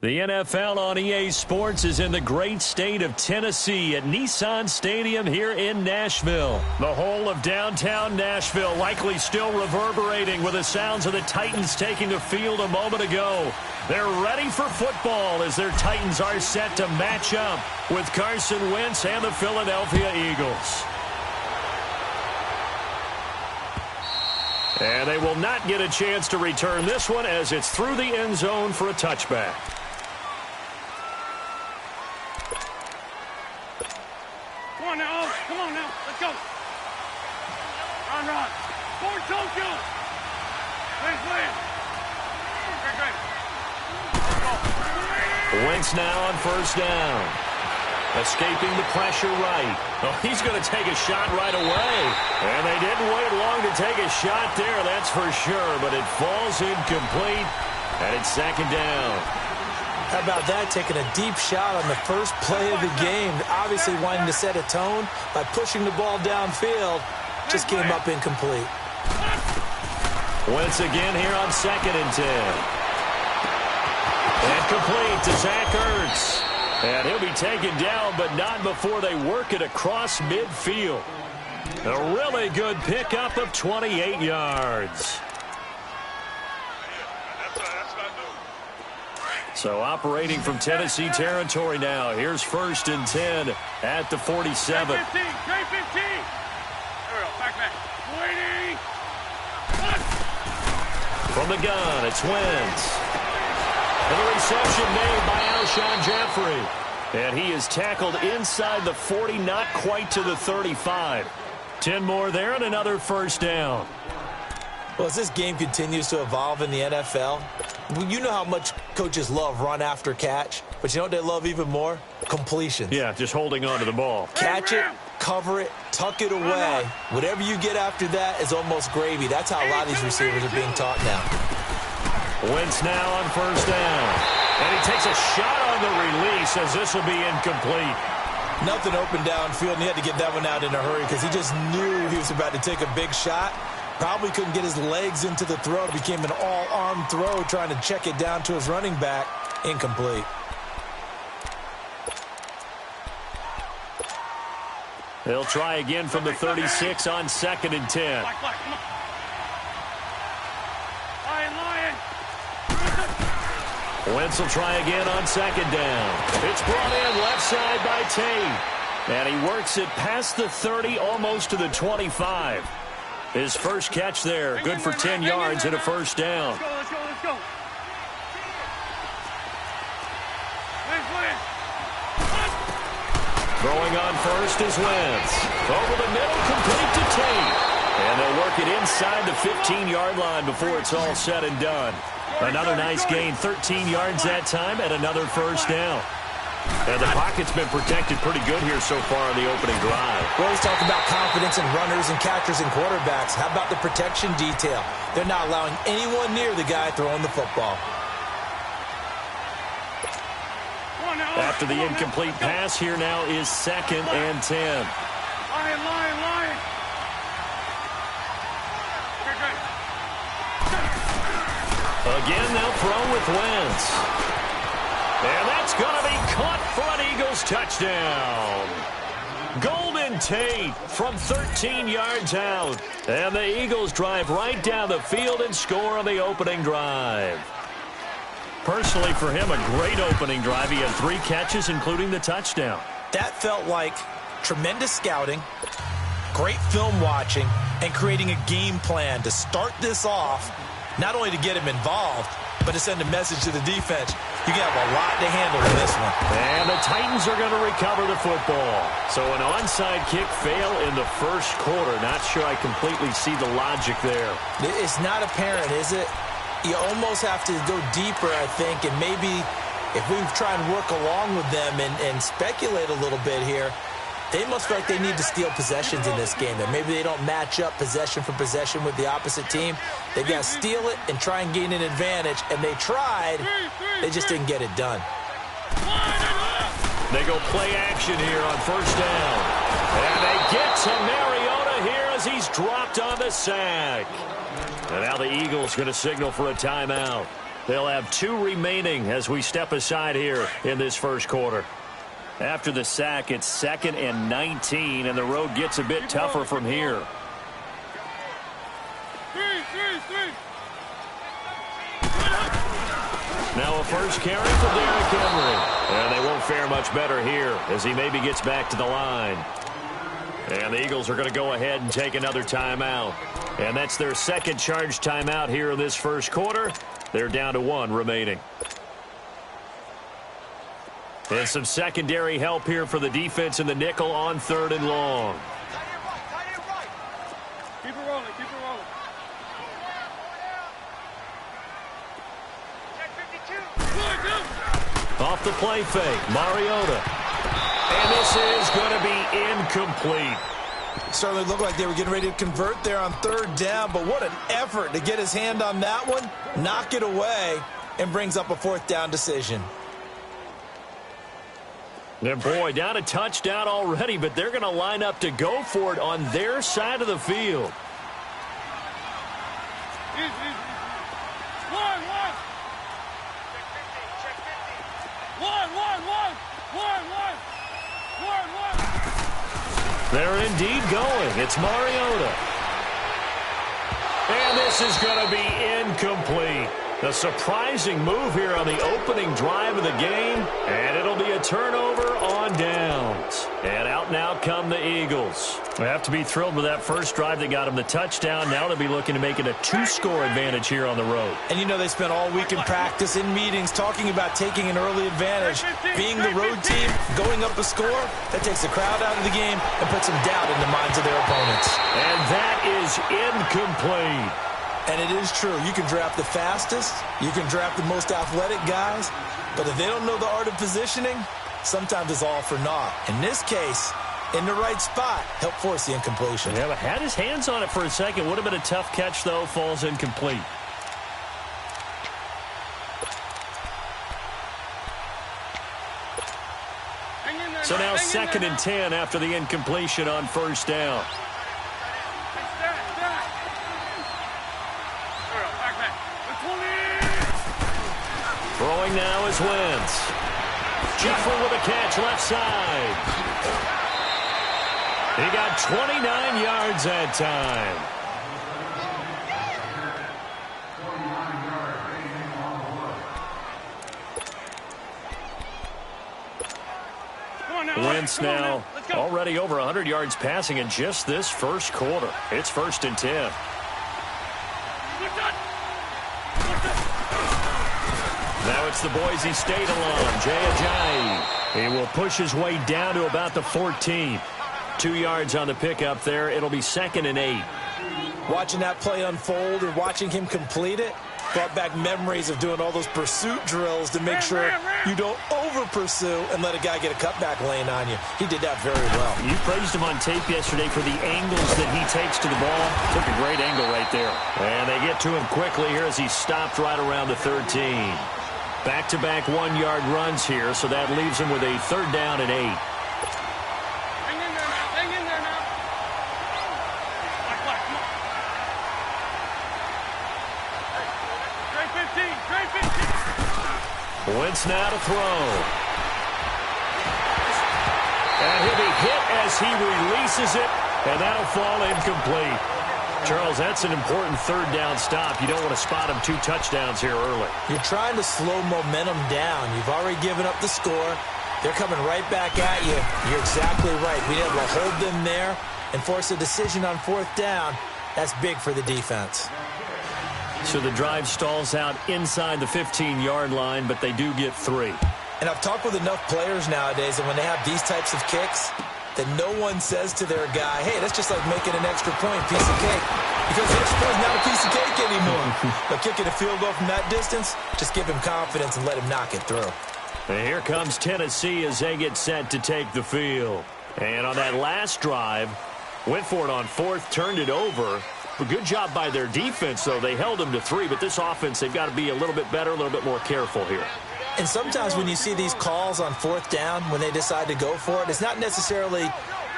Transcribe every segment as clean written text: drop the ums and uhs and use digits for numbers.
The NFL on EA Sports is in the great state of Tennessee at Nissan Stadium here in Nashville. The whole of downtown Nashville likely still reverberating with the sounds of the Titans taking the field a moment ago. They're ready for football as their Titans are set to match up with Carson Wentz and the Philadelphia Eagles. And they will not get a chance to return this one as it's through the end zone for a touchback. Come on now, let's go. Run. Forward, Tokyo. Win. Great. Wentz now on first down. Escaping the pressure right. Oh, he's going to take a shot right away. And they didn't wait long to take a shot there, that's for sure. But it falls incomplete, and it's second down. How about that, taking a deep shot on the first play of the game, obviously wanting to set a tone by pushing the ball downfield, just came up incomplete. Wentz again here on 2nd and 10. And complete to Zach Ertz. And he'll be taken down, but not before they work it across midfield. A really good pickup of 28 yards. So operating from Tennessee territory now. Here's 1st and 10 at the 47. Trey 15. Back. Waiting. From the gun, it's Wentz. And the reception made by Alshon Jeffrey. And he is tackled inside the 40, not quite to the 35. 10 more there and another first down. Well, as this game continues to evolve in the NFL, you know how much coaches love run after catch, but you know what they love even more? Completions. Yeah, just holding on to the ball. Catch it, cover it, tuck it away. Whatever you get after that is almost gravy. That's how a lot of these receivers are being taught now. Wentz now on first down. And he takes a shot on the release as this will be incomplete. Nothing open downfield, and he had to get that one out in a hurry because he just knew he was about to take a big shot. Probably couldn't get his legs into the throw. It became an all-arm throw trying to check it down to his running back. Incomplete. They'll try again from the 36 on 2nd and 10. Lion. Wentz will try again on 2nd down. It's brought in left side by Tate. And he works it past the 30, almost to the 25. His first catch there, good for 10 yards and a first down. Let's go. Throwing on first is Wentz. Over the middle, complete to Tate. And they'll work it inside the 15-yard line before it's all said and done. Another nice gain, 13 yards that time, and another first down. And the pocket's been protected pretty good here so far in the opening drive. We always talk about confidence in runners and catchers and quarterbacks. How about the protection detail? They're not allowing anyone near the guy throwing the football. After the incomplete pass, here now is 2nd and 10. Lion. Again, they'll throw with Wentz. And that's going to be caught for an Eagles touchdown. Golden Tate from 13 yards out. And the Eagles drive right down the field and score on the opening drive. Personally, for him, a great opening drive. He had 3 catches, including the touchdown. That felt like tremendous scouting, great film watching, and creating a game plan to start this off, not only to get him involved, but to send a message to the defense. You have a lot to handle in this one. And the Titans are going to recover the football. So an onside kick fail in the first quarter. Not sure I completely see the logic there. It's not apparent, is it? You almost have to go deeper, I think, and maybe if we try and work along with them and speculate a little bit here, they must feel like they need to steal possessions in this game. That maybe they don't match up possession for possession with the opposite team. They've got to steal it and try and gain an advantage. And they tried. They just didn't get it done. They go play action here on first down. And they get to Mariota here as he's dropped on the sack. And now the Eagles going to signal for a timeout. They'll have 2 remaining as we step aside here in this first quarter. After the sack, it's 2nd and 19, and the road gets a bit tougher from here. Now a first carry for Derrick Henry. And they won't fare much better here as he maybe gets back to the line. And the Eagles are going to go ahead and take another timeout. And that's their second charge timeout here in this first quarter. They're down to 1 remaining. And some secondary help here for the defense in the nickel on 3rd and long. Keep it rolling, keep it rolling. Off the play fake, Mariota. And this is going to be incomplete. Certainly looked like they were getting ready to convert there on 3rd down, but what an effort to get his hand on that one, knock it away, and brings up a 4th down decision. And boy, down a touchdown already, but they're going to line up to go for it on their side of the field. They're indeed going. It's Mariota. And this is going to be incomplete. A surprising move here on the opening drive of the game, and it'll be a turnover on downs. And out now come the Eagles. They have to be thrilled with that first drive that got them the touchdown. Now they'll be looking to make it a 2-score advantage here on the road. And you know they spent all week in practice, in meetings, talking about taking an early advantage. Being the road team, going up a score, that takes the crowd out of the game and puts some doubt in the minds of their opponents. And that is incomplete. And it is true. You can draft the fastest. You can draft the most athletic guys. But if they don't know the art of positioning, sometimes it's all for naught. In this case, in the right spot, help force the incompletion. Yeah, but had his hands on it for a second. Would have been a tough catch, though. Falls incomplete. So now 2nd and 10 after the incompletion on 1st down. Throwing now is Wentz. Jeffrey with a catch left side. He got 29 yards that time. Wentz now already over 100 yards passing in just this first quarter. It's 1st and 10. Now it's the Boise State alum, Jay Ajayi. He will push his way down to about the 14. 2 yards on the pickup there. It'll be 2nd and 8. Watching that play unfold and watching him complete it brought back memories of doing all those pursuit drills to make sure you don't over-pursue and let a guy get a cutback lane on you. He did that very well. You praised him on tape yesterday for the angles that he takes to the ball. Took a great angle right there. And they get to him quickly here as he stopped right around the 13. Back-to-back 1-yard runs here, so that leaves him with a 3rd down and 8. Wentz now to throw. And he'll be hit as he releases it, and that'll fall incomplete. Charles, that's an important 3rd down stop. You don't want to spot him 2 touchdowns here early. You're trying to slow momentum down. You've already given up the score. They're coming right back at you. You're exactly right. Being able to hold them there and force a decision on 4th down, that's big for the defense. So the drive stalls out inside the 15-yard line, but they do get 3. And I've talked with enough players nowadays that when they have these types of kicks, that no one says to their guy, hey, that's just like making an extra point, piece of cake. Because the extra point is not a piece of cake anymore. But kicking a field goal from that distance, just give him confidence and let him knock it through. And here comes Tennessee as they get set to take the field. And on that last drive, went for it on 4th, turned it over. A good job by their defense, though. They held them to 3, but this offense, they've got to be a little bit better, a little bit more careful here. And sometimes when you see these calls on 4th down, when they decide to go for it, it's not necessarily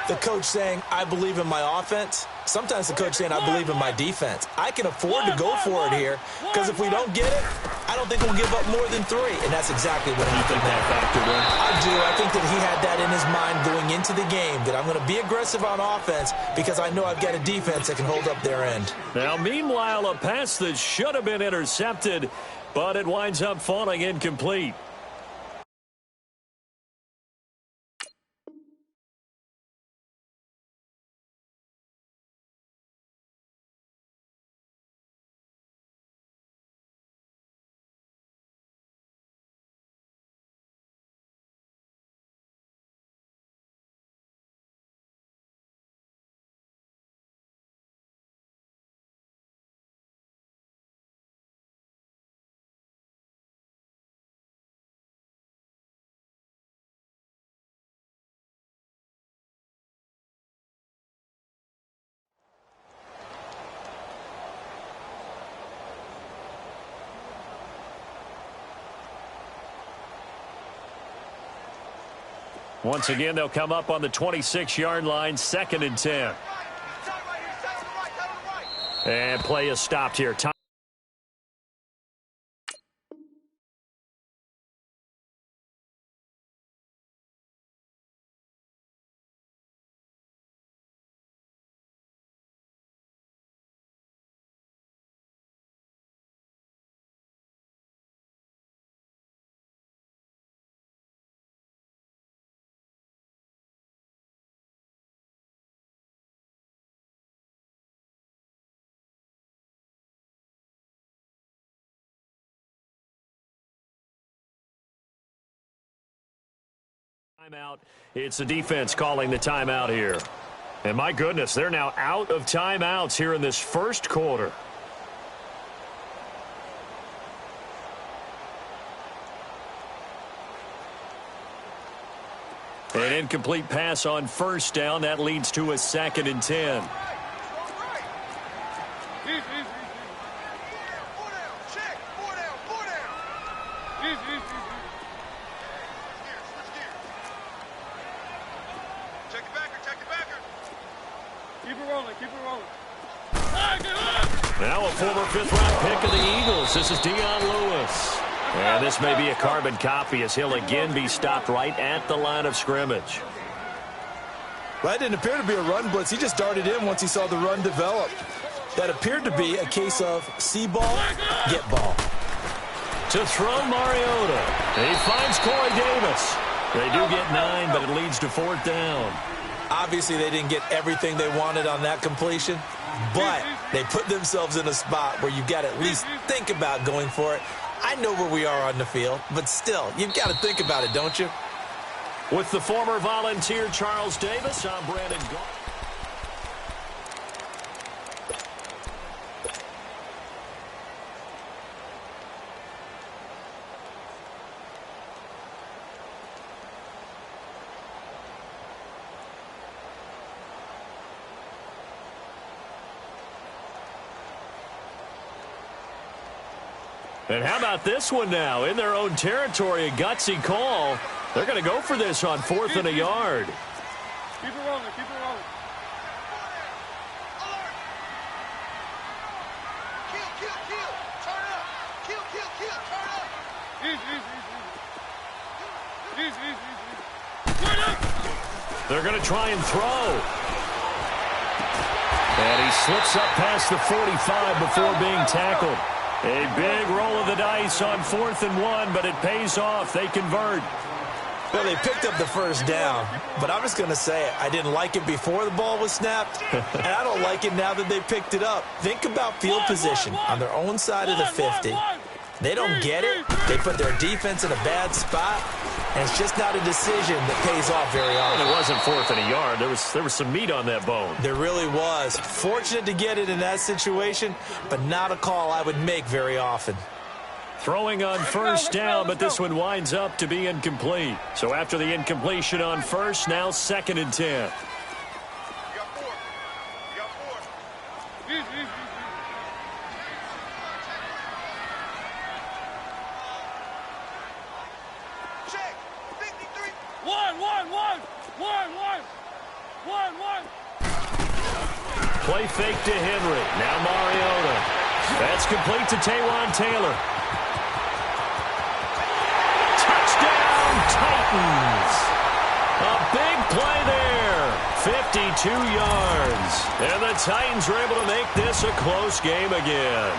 the coach saying, I believe in my offense. Sometimes the coach saying, I believe in my defense. I can afford to go for it here because if we don't get it, I I don't think we'll give up more than 3, and that's exactly what happened. That factored in? I do. I think that he had that in his mind going into the game, that I'm going to be aggressive on offense because I know I've got a defense that can hold up their end. Now, meanwhile, a pass that should have been intercepted, but it winds up falling incomplete. Once again, they'll come up on the 26-yard line, 2nd and 10. And play is stopped here. Timeout. It's the defense calling the timeout here. And my goodness, they're now out of timeouts here in this first quarter. An incomplete pass on first down. That leads to a 2nd and 10. Now a former 5th-round pick of the Eagles. This is Dion Lewis. And this may be a carbon copy as he'll again be stopped right at the line of scrimmage. Well, that didn't appear to be a run blitz. He just darted in once he saw the run develop. That appeared to be a case of see ball, get ball. To throw Mariota. He finds Corey Davis. They do get 9, but it leads to 4th down. Obviously, they didn't get everything they wanted on that completion, but they put themselves in a spot where you've got to at least think about going for it. I know where we are on the field, but still, you've got to think about it, don't you? With the former Volunteer Charles Davis, I'm Brandon Gault. And how about this one now? In their own territory, a gutsy call. They're going to go for this on 4th and a yard. Keep it rolling, keep it rolling. Kill. Turn up. Kill, turn up. Easy. Turn up. They're going to try and throw. And he slips up past the 45 before being tackled. A big roll of the dice on 4th and 1, but it pays off. They convert. Well, they picked up the first down, but I'm just going to say it. I didn't like it before the ball was snapped, and I don't like it now that they picked it up. Think about field position on their own side of the 50. They don't get it. They put their defense in a bad spot, and it's just not a decision that pays off very often. And it wasn't 4th and a yard. There was some meat on that bone. There really was. Fortunate to get it in that situation, but not a call I would make very often. Throwing on first down, but this one winds up to be incomplete. So after the incompletion on first, now 2nd and 10. You got 4. Easy. Check. 53. One. Play fake to Henry. Now Mariota. That's complete to Taywan Taylor. Titans. A big play there. 52 yards. And the Titans are able to make this a close game again.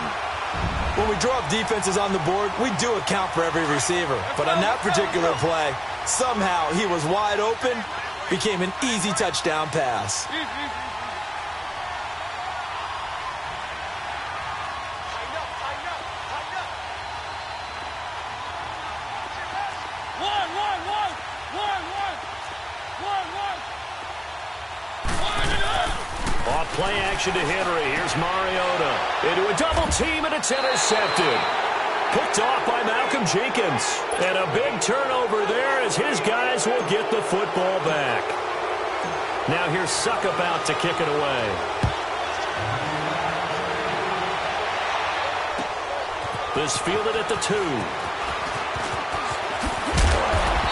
When we draw up defenses on the board, we do account for every receiver. But on that particular play, somehow he was wide open, became an easy touchdown pass. Off play action to Henry. Here's Mariota into a double team, and it's intercepted. Picked off by Malcolm Jenkins. And a big turnover there as his guys will get the football back. Now here's Suckabout to kick it away. This fielded at the 2.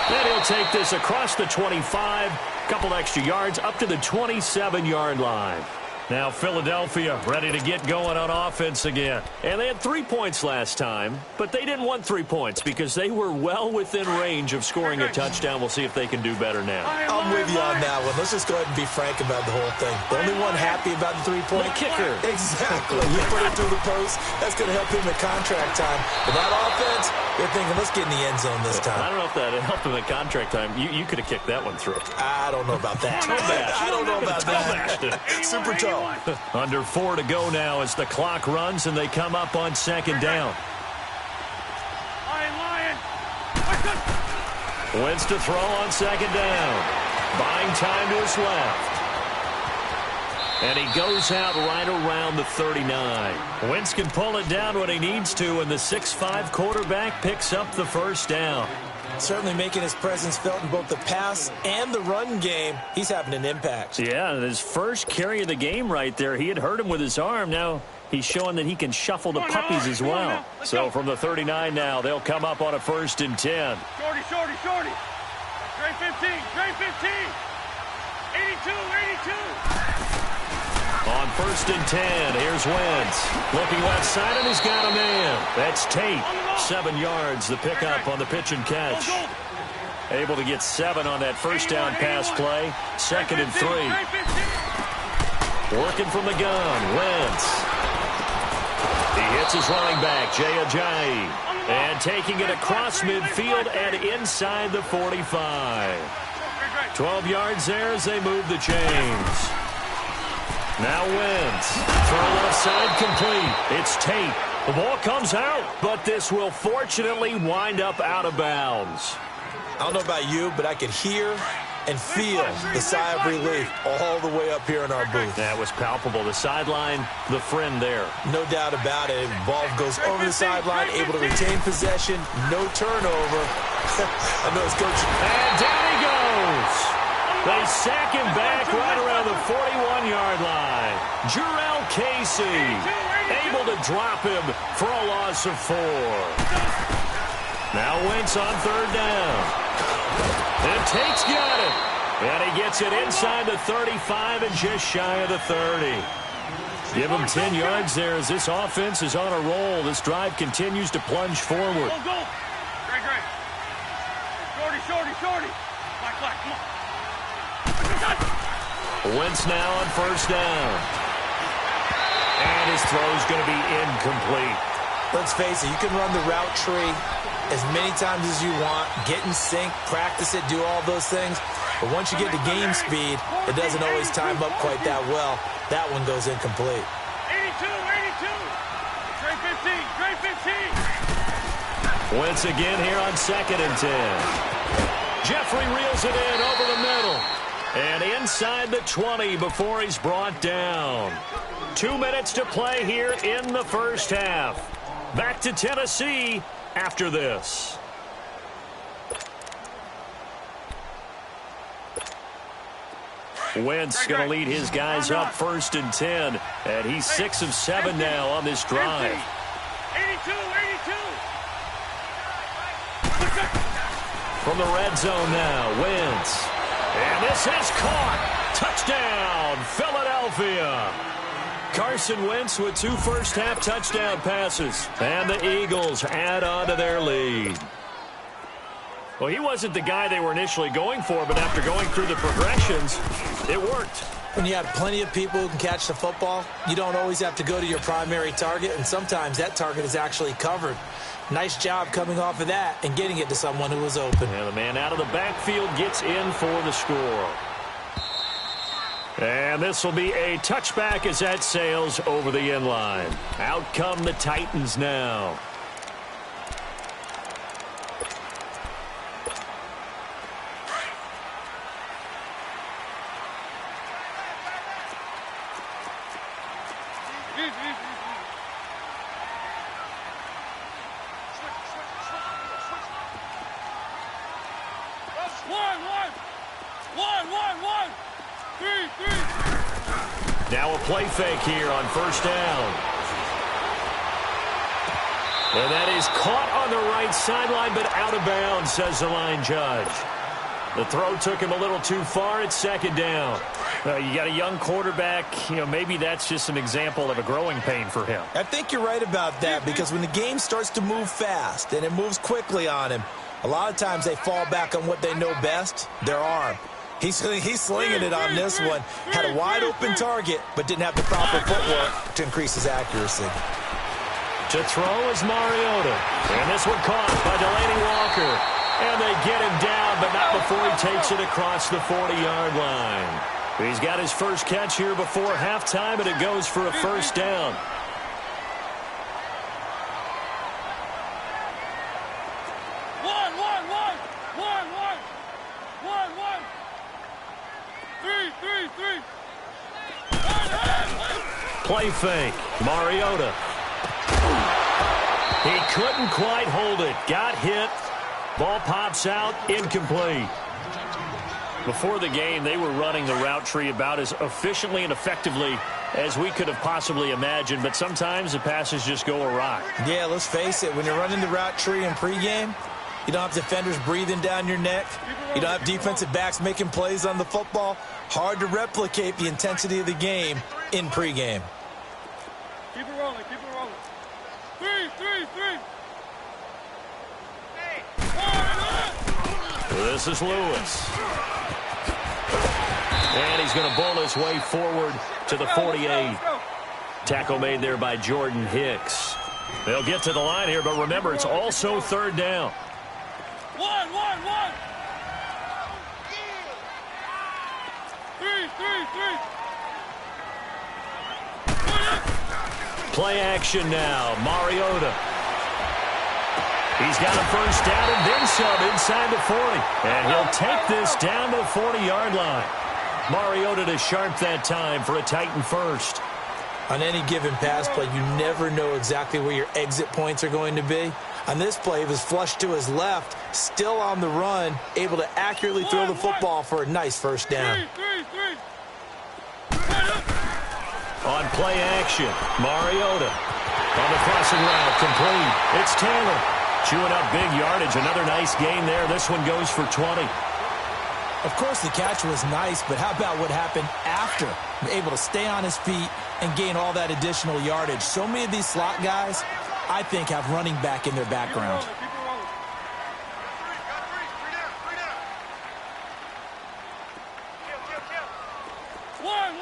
And he'll take this across the 25. Couple extra yards up to the 27-yard line. Now Philadelphia ready to get going on offense again. And they had 3 points last time, but they didn't want 3 points because they were well within range of scoring a touchdown. We'll see if they can do better now. I'm with you on that one. Let's just go ahead and be frank about the whole thing. The only one happy about the 3-point kicker. Exactly. You put it through the post. That's going to help him at contract time. But that offense, you're thinking, let's get in the end zone this time. I don't know if that helped him at contract time. You could have kicked that one through. I don't know about that. I don't know about that. Super tough. Under 4 to go now as the clock runs and they come up on second down. Wentz to throw on second down. Buying time to his left. And he goes out right around the 39. Wentz can pull it down when he needs to, and the 6'5" quarterback picks up the first down. Certainly making his presence felt in both the pass and the run game. He's having an impact. Yeah, his first carry of the game right there. He had hurt him with his arm. Now he's showing that he can shuffle the puppies as well. So from the 39 now, they'll come up on a 1st and 10. Shorty. Straight 15. 82. On 1st and 10, here's Wentz. Looking left side, and he's got a man. That's Tate. 7 yards, the pickup on the pitch and catch. Able to get 7 on that first down pass play. 2nd and 3. Working from the gun, Wentz. He hits his running back, Jay Ajayi. And taking it across midfield and inside the 45. 12 yards there as they move the chains. Now Wentz. Throw left side complete. It's Tate. The ball comes out, but this will fortunately wind up out of bounds. I don't know about you, but I could hear and feel the sigh of relief all the way up here in our booth. That was palpable. The sideline, the friend there. No doubt about it. Ball goes over the sideline, able to retain possession, no turnover. I know it's coach. And down he goes. They sack him back right around the 41-yard line. Jurrell Casey able to drop him for a loss of 4. Now Wentz on 3rd down. And Tate's got it. And he gets it inside the 35 and just shy of the 30. Give him 10 yards there as this offense is on a roll. This drive continues to plunge forward. Go. Shorty. Black, come on. Wentz now on 1st down. And his throw's going to be incomplete. Let's face it, you can run the route tree as many times as you want, get in sync, practice it, do all those things. But once you get to game speed, it doesn't always time up quite that well. That one goes incomplete. 82. Straight 15. Wentz again here on 2nd and 10. Jeffrey reels it in over the middle. And inside the 20 before he's brought down. 2 minutes to play here in the first half. Back to Tennessee after this. Wentz going to lead his guys up 1st and 10. And he's 6 of 7 now on this drive. 82. From the red zone now, Wentz. And this is caught. Touchdown, Philadelphia. Carson Wentz with 2 first-half touchdown passes. And the Eagles add on to their lead. Well, he wasn't the guy they were initially going for, but after going through the progressions, it worked. When you have plenty of people who can catch the football, you don't always have to go to your primary target, and sometimes that target is actually covered. Nice job coming off of that and getting it to someone who was open. And the man out of the backfield gets in for the score. And this will be a touchback as that sails over the end line. Out come the Titans now. Now a play fake here on first down. And that is caught on the right sideline, but out of bounds, says the line judge. The throw took him a little too far. It's second down. You got a young quarterback. Maybe that's just an example of a growing pain for him. I think you're right about that, because when the game starts to move fast and it moves quickly on him, a lot of times they fall back on what they know best, their arm. He's slinging it on this one. Had a wide-open target, but didn't have the proper footwork to increase his accuracy. To throw is Mariota. And this one caught by Delaney Walker. And they get him down, but not before he takes it across the 40-yard line. He's got his first catch here before halftime, and it goes for a first down. Play fake. Mariota. He couldn't quite hold it. Got hit. Ball pops out. Incomplete. Before the game, they were running the route tree about as efficiently and effectively as we could have possibly imagined, but sometimes the passes just go awry. Yeah, let's face it. When you're running the route tree in pregame, you don't have defenders breathing down your neck. You don't have defensive backs making plays on the football. Hard to replicate the intensity of the game in pregame. Keep it rolling, keep it rolling. Three. This is Lewis. And he's going to bull his way forward to the 48. Tackle made there by Jordan Hicks. They'll get to the line here, but remember, it's also third down. One. Three. Play action now. Mariota. He's got a first down and then some inside the 40. And he'll take this down to the 40-yard line. Mariota to sharp that time for a Titan first. On any given pass play, you never know exactly where your exit points are going to be. On this play, he was flushed to his left, still on the run, able to accurately throw the football for a nice first down. Three. On play action, Mariota. On the crossing route, complete. It's Taylor. Chewing up big yardage. Another nice gain there. This one goes for 20. Of course, the catch was nice, but how about what happened after? Able to stay on his feet and gain all that additional yardage. So many of these slot guys, I think, have running back in their background. Keep it rolling. One.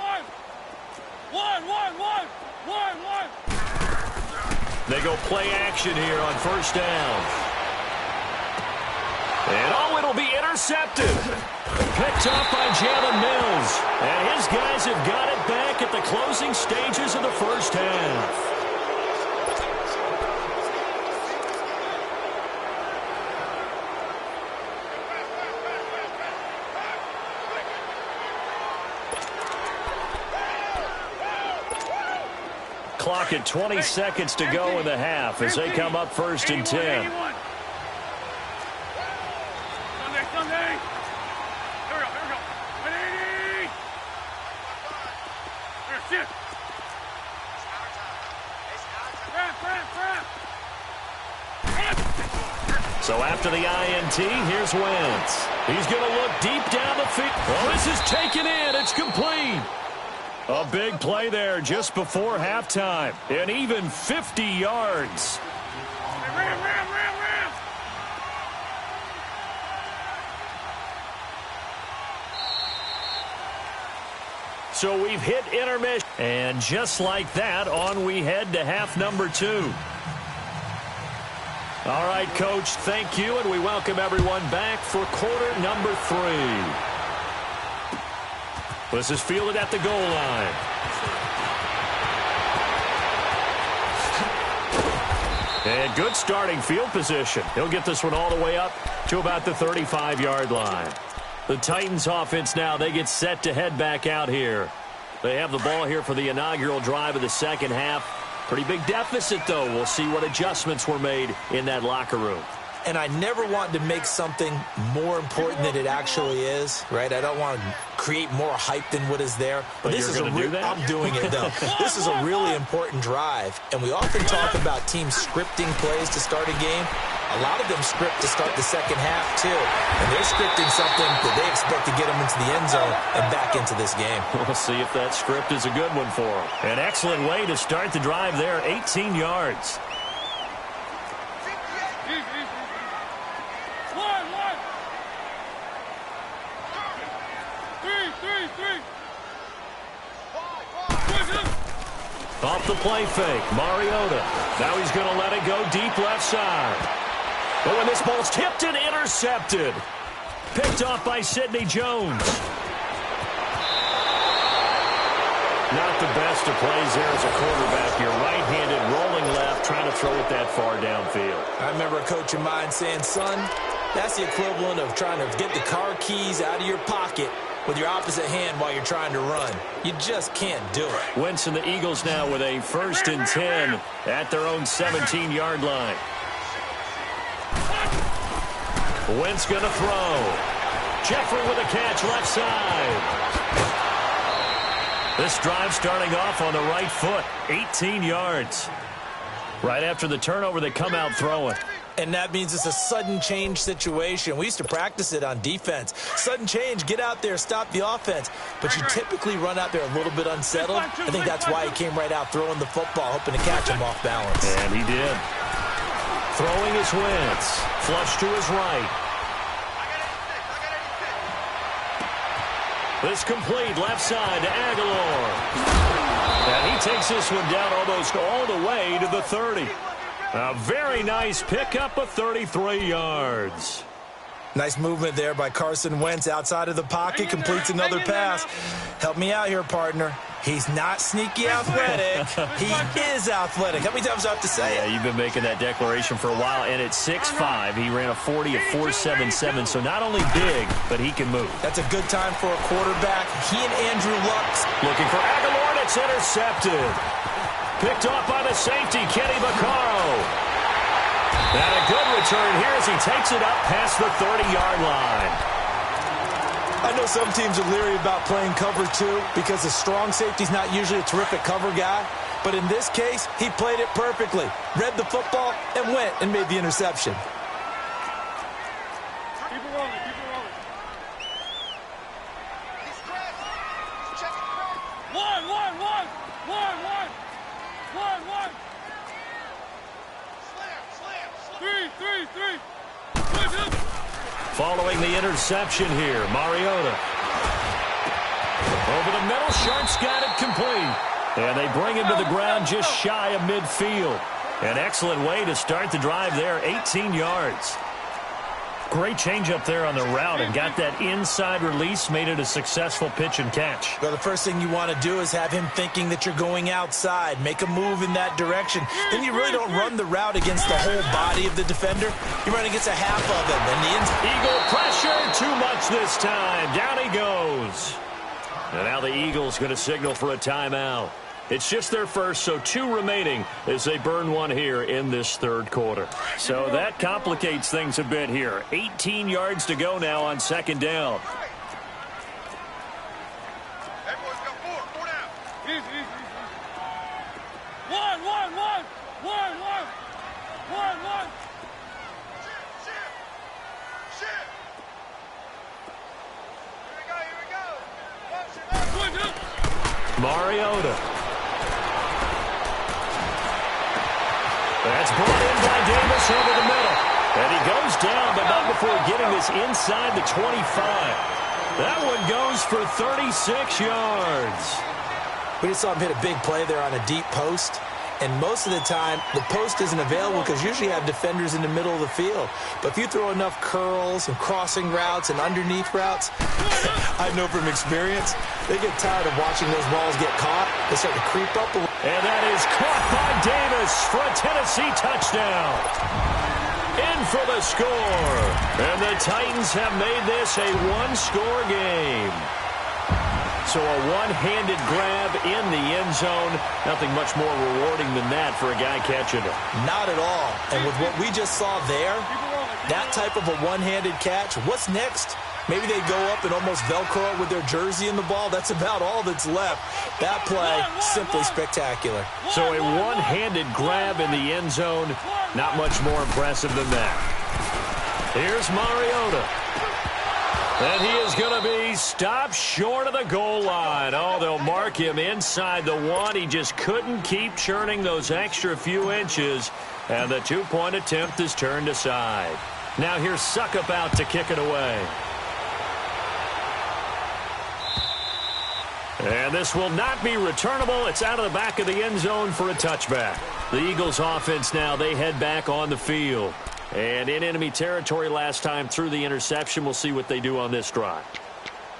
They go play action here on first down. And it'll be intercepted. Picked off by Jalen Mills. And his guys have got it back at the closing stages of the first half. Clock at 20 seconds to go in the half as they come up first and 10. Sunday. Here we go. 180. Here, shift. So after the INT, here's Wentz. He's going to look deep down the field. Oh, this is taken in. It's complete. A big play there just before halftime. And even 50 yards. Ram. So we've hit intermission. And just like that, on we head to half number 2. All right, Coach, thank you, and we welcome everyone back for quarter number 3. This is fielded at the goal line. And good starting field position. He'll get this one all the way up to about the 35-yard line. The Titans offense now, they get set to head back out here. They have the ball here for the inaugural drive of the second half. Pretty big deficit, though. We'll see what adjustments were made in that locker room. And I never want to make something more important than it actually is, right? I don't want to create more hype than what is there. But this is do that? I'm doing it, though. This is a really important drive. And we often talk about teams scripting plays to start a game. A lot of them script to start the second half, too. And they're scripting something that they expect to get them into the end zone and back into this game. We'll see if that script is a good one for them. An excellent way to start the drive there, 18 yards. Off the play fake, Mariota. Now he's going to let it go deep left side. But when this ball's tipped and intercepted. Picked off by Sidney Jones. Not the best of plays there as a quarterback. You're right-handed, rolling left, trying to throw it that far downfield. I remember a coach of mine saying, son, that's the equivalent of trying to get the car keys out of your pocket with your opposite hand while you're trying to run. You just can't do it. Wentz and the Eagles now with a 1st and 10 at their own 17-yard line. Wentz going to throw. Jeffrey with a catch left side. This drive starting off on the right foot, 18 yards. Right after the turnover, they come out throwing. And that means it's a sudden change situation. We used to practice it on defense. Sudden change, get out there, stop the offense. But you typically run out there a little bit unsettled. I think that's why he came right out throwing the football, hoping to catch him off balance. And he did. Throwing his Wentz. Flush to his right. This complete left side to Aguilar. And he takes this one down almost all the way to the 30. A very nice pickup of 33 yards. Nice movement there by Carson Wentz outside of the pocket, completes another pass. Help me out here, partner. He's not sneaky athletic. He is athletic. How many times do I have to say it? Yeah, you've been making that declaration for a while, and at 6'5", he ran a 40 at 4.77, so not only big, but he can move. That's a good time for a quarterback. He and Andrew Luck. Looking for Aguilar, and it's intercepted. Picked off by the safety, Kenny Vaccaro. And a good return here as he takes it up past the 30-yard line. I know some teams are leery about playing cover 2 because the strong safety's not usually a terrific cover guy. But in this case, he played it perfectly. Read the football and went and made the interception. Keep it rolling, keep it rolling. He's crashing. He's checking crash. One. Slam. Three. Following the interception here, Mariota. Over the middle, Sharp's got it complete. And they bring him to the ground just shy of midfield. An excellent way to start the drive there, 18 yards. Great change up there on the route and got that inside release, made it a successful pitch and catch. Well, the first thing you want to do is have him thinking that you're going outside, make a move in that direction. Then you really don't run the route against the whole body of the defender. You run against a half of him. And the Eagle pressure, too much this time. Down he goes. And now the Eagles going to signal for a timeout. It's just their first, so 2 remaining as they burn one here in this third quarter. So that complicates things a bit here. 18 yards to go now on second down. Everyone's got 4 down. Easy. One. Shit. Here we go. Watch it. Mariota. That's brought in by Davis over the middle. And he goes down, but not before getting this inside the 25. That one goes for 36 yards. We just saw him hit a big play there on a deep post. And most of the time, the post isn't available because usually you have defenders in the middle of the field. But if you throw enough curls and crossing routes and underneath routes, I know from experience, they get tired of watching those balls get caught. They start to creep up. And that is caught by Davis for a Tennessee touchdown. In for the score. And the Titans have made this a one-score game. So a one-handed grab in the end zone. Nothing much more rewarding than that for a guy catching it. Not at all. And with what we just saw there, that type of a one-handed catch, what's next? Maybe they go up and almost Velcro it with their jersey in the ball. That's about all that's left. That play, simply spectacular. So a one-handed grab in the end zone. Not much more impressive than that. Here's Mariota. And he is going to be stopped short of the goal line. Oh, they'll mark him inside the one. He just couldn't keep churning those extra few inches. And the two-point attempt is turned aside. Now here's Suckup out to kick it away. And this will not be returnable. It's out of the back of the end zone for a touchback. The Eagles offense now, they head back on the field. And in enemy territory last time through the interception. We'll see what they do on this drive.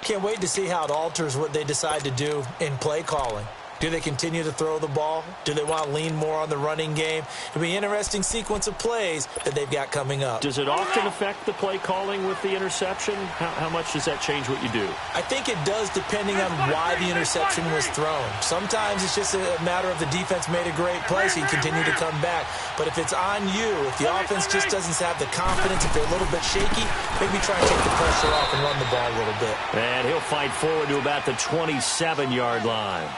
Can't wait to see how it alters what they decide to do in play calling. Do they continue to throw the ball? Do they want to lean more on the running game? It'll be an interesting sequence of plays that they've got coming up. Does it often affect the play calling with the interception? How much does that change what you do? I think it does depending on why the interception was thrown. Sometimes it's just a matter of the defense made a great play, so you continue to come back. But if it's on you, if the offense just doesn't have the confidence, if they're a little bit shaky, maybe try and take the pressure off and run the ball a little bit. And he'll fight forward to about the 27-yard line.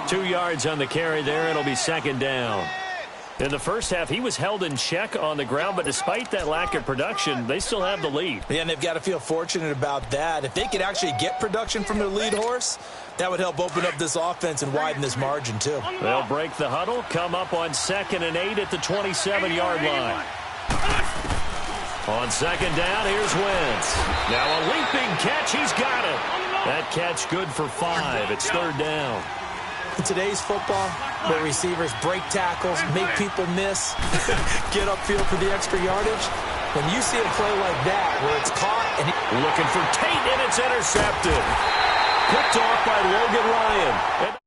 2 yards on the carry there. It'll be second down. In the first half, he was held in check on the ground, but despite that lack of production, they still have the lead. Yeah, and they've got to feel fortunate about that. If they could actually get production from their lead horse, that would help open up this offense and widen this margin, too. They'll break the huddle, come up on 2nd and 8 at the 27-yard line. On second down, here's Wentz. Now a leaping catch, he's got it. That catch good for 5. It's third down. In today's football, where receivers break tackles, make people miss, get upfield for the extra yardage, when you see a play like that where it's caught and looking for Tate, and it's intercepted. Picked off by Logan Ryan.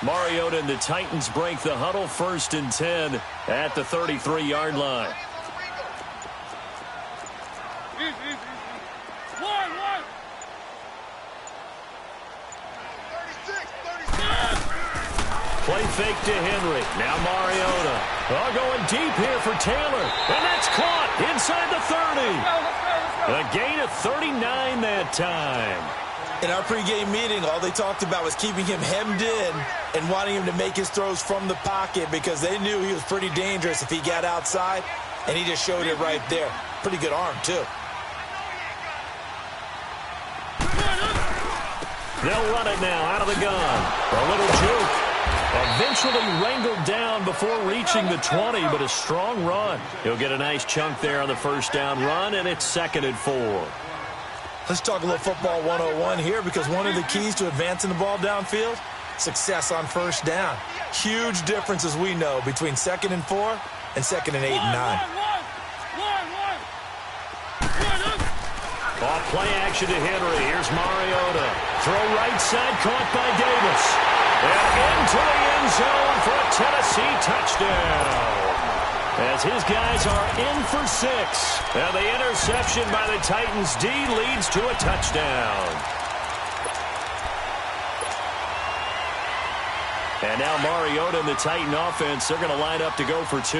Mariota and the Titans break the huddle, 1st and 10 at the 33-yard line. One. 36. Play fake to Henry. Now Mariota. Oh, going deep here for Taylor. And that's caught inside the 30. A gain of 39 that time. In our pregame meeting, all they talked about was keeping him hemmed in and wanting him to make his throws from the pocket because they knew he was pretty dangerous if he got outside, and he just showed it right there. Pretty good arm, too. They'll run it now out of the gun. A little juke. Eventually wrangled down before reaching the 20, but a strong run. He'll get a nice chunk there on the first down run, and it's 2nd and 4. Let's talk a little football 101 here because one of the keys to advancing the ball downfield, success on first down. Huge difference, as we know, between 2nd and 4 and 2nd and 8 and 9. Off play action to Henry. Here's Mariota. Throw right side, caught by Davis. And into the end zone for a Tennessee touchdown. As his guys are in for 6. And the interception by the Titans D leads to a touchdown. And now Mariota and the Titan offense, they're going to line up to go for 2.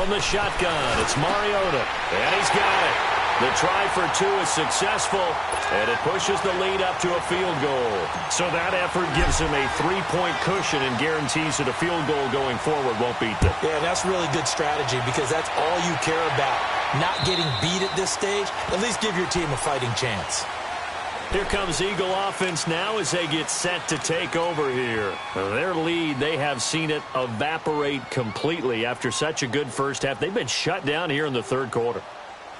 From the shotgun, it's Mariota, and he's got it. The try for two is successful, and it pushes the lead up to a field goal. So that effort gives him a 3-point cushion and guarantees that a field goal going forward won't beat them. Yeah, that's really good strategy because that's all you care about. Not getting beat at this stage, at least give your team a fighting chance. Here comes Eagle offense now as they get set to take over here. Their lead, they have seen it evaporate completely after such a good first half. They've been shut down here in the third quarter.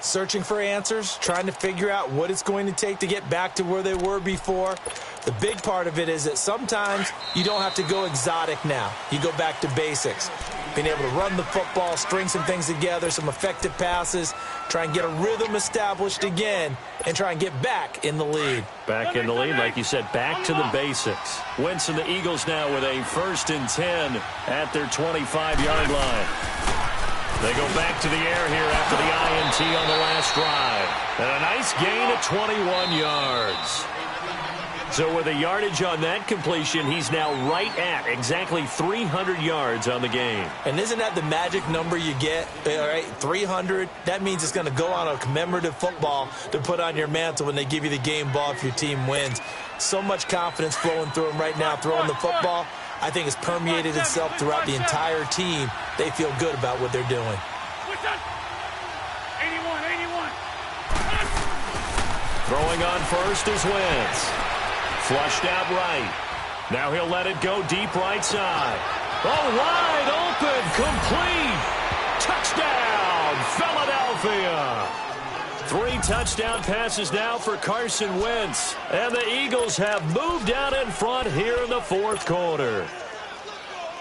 Searching for answers, trying to figure out what it's going to take to get back to where they were before. The big part of it is that sometimes you don't have to go exotic now. You go back to basics. Being able to run the football, string some things together, some effective passes, try and get a rhythm established again, and try and get back in the lead. Back in the lead, like you said, back to the basics. Wentz and the Eagles now with a 1st and 10 at their 25-yard line. They go back to the air here after the INT on the last drive. And a nice gain of 21 yards. So with a yardage on that completion, he's now right at exactly 300 yards on the game. And isn't that the magic number you get? All right, 300. That means it's going to go on a commemorative football to put on your mantle when they give you the game ball if your team wins. So much confidence flowing through him right now, throwing the football. I think it's permeated itself throughout the entire team. They feel good about what they're doing. 81. Throwing on first is Wentz. Flushed out right. Now he'll let it go deep right side. Oh, wide open, complete. Touchdown, Philadelphia. 3 touchdown passes now for Carson Wentz. And the Eagles have moved out in front here in the fourth quarter.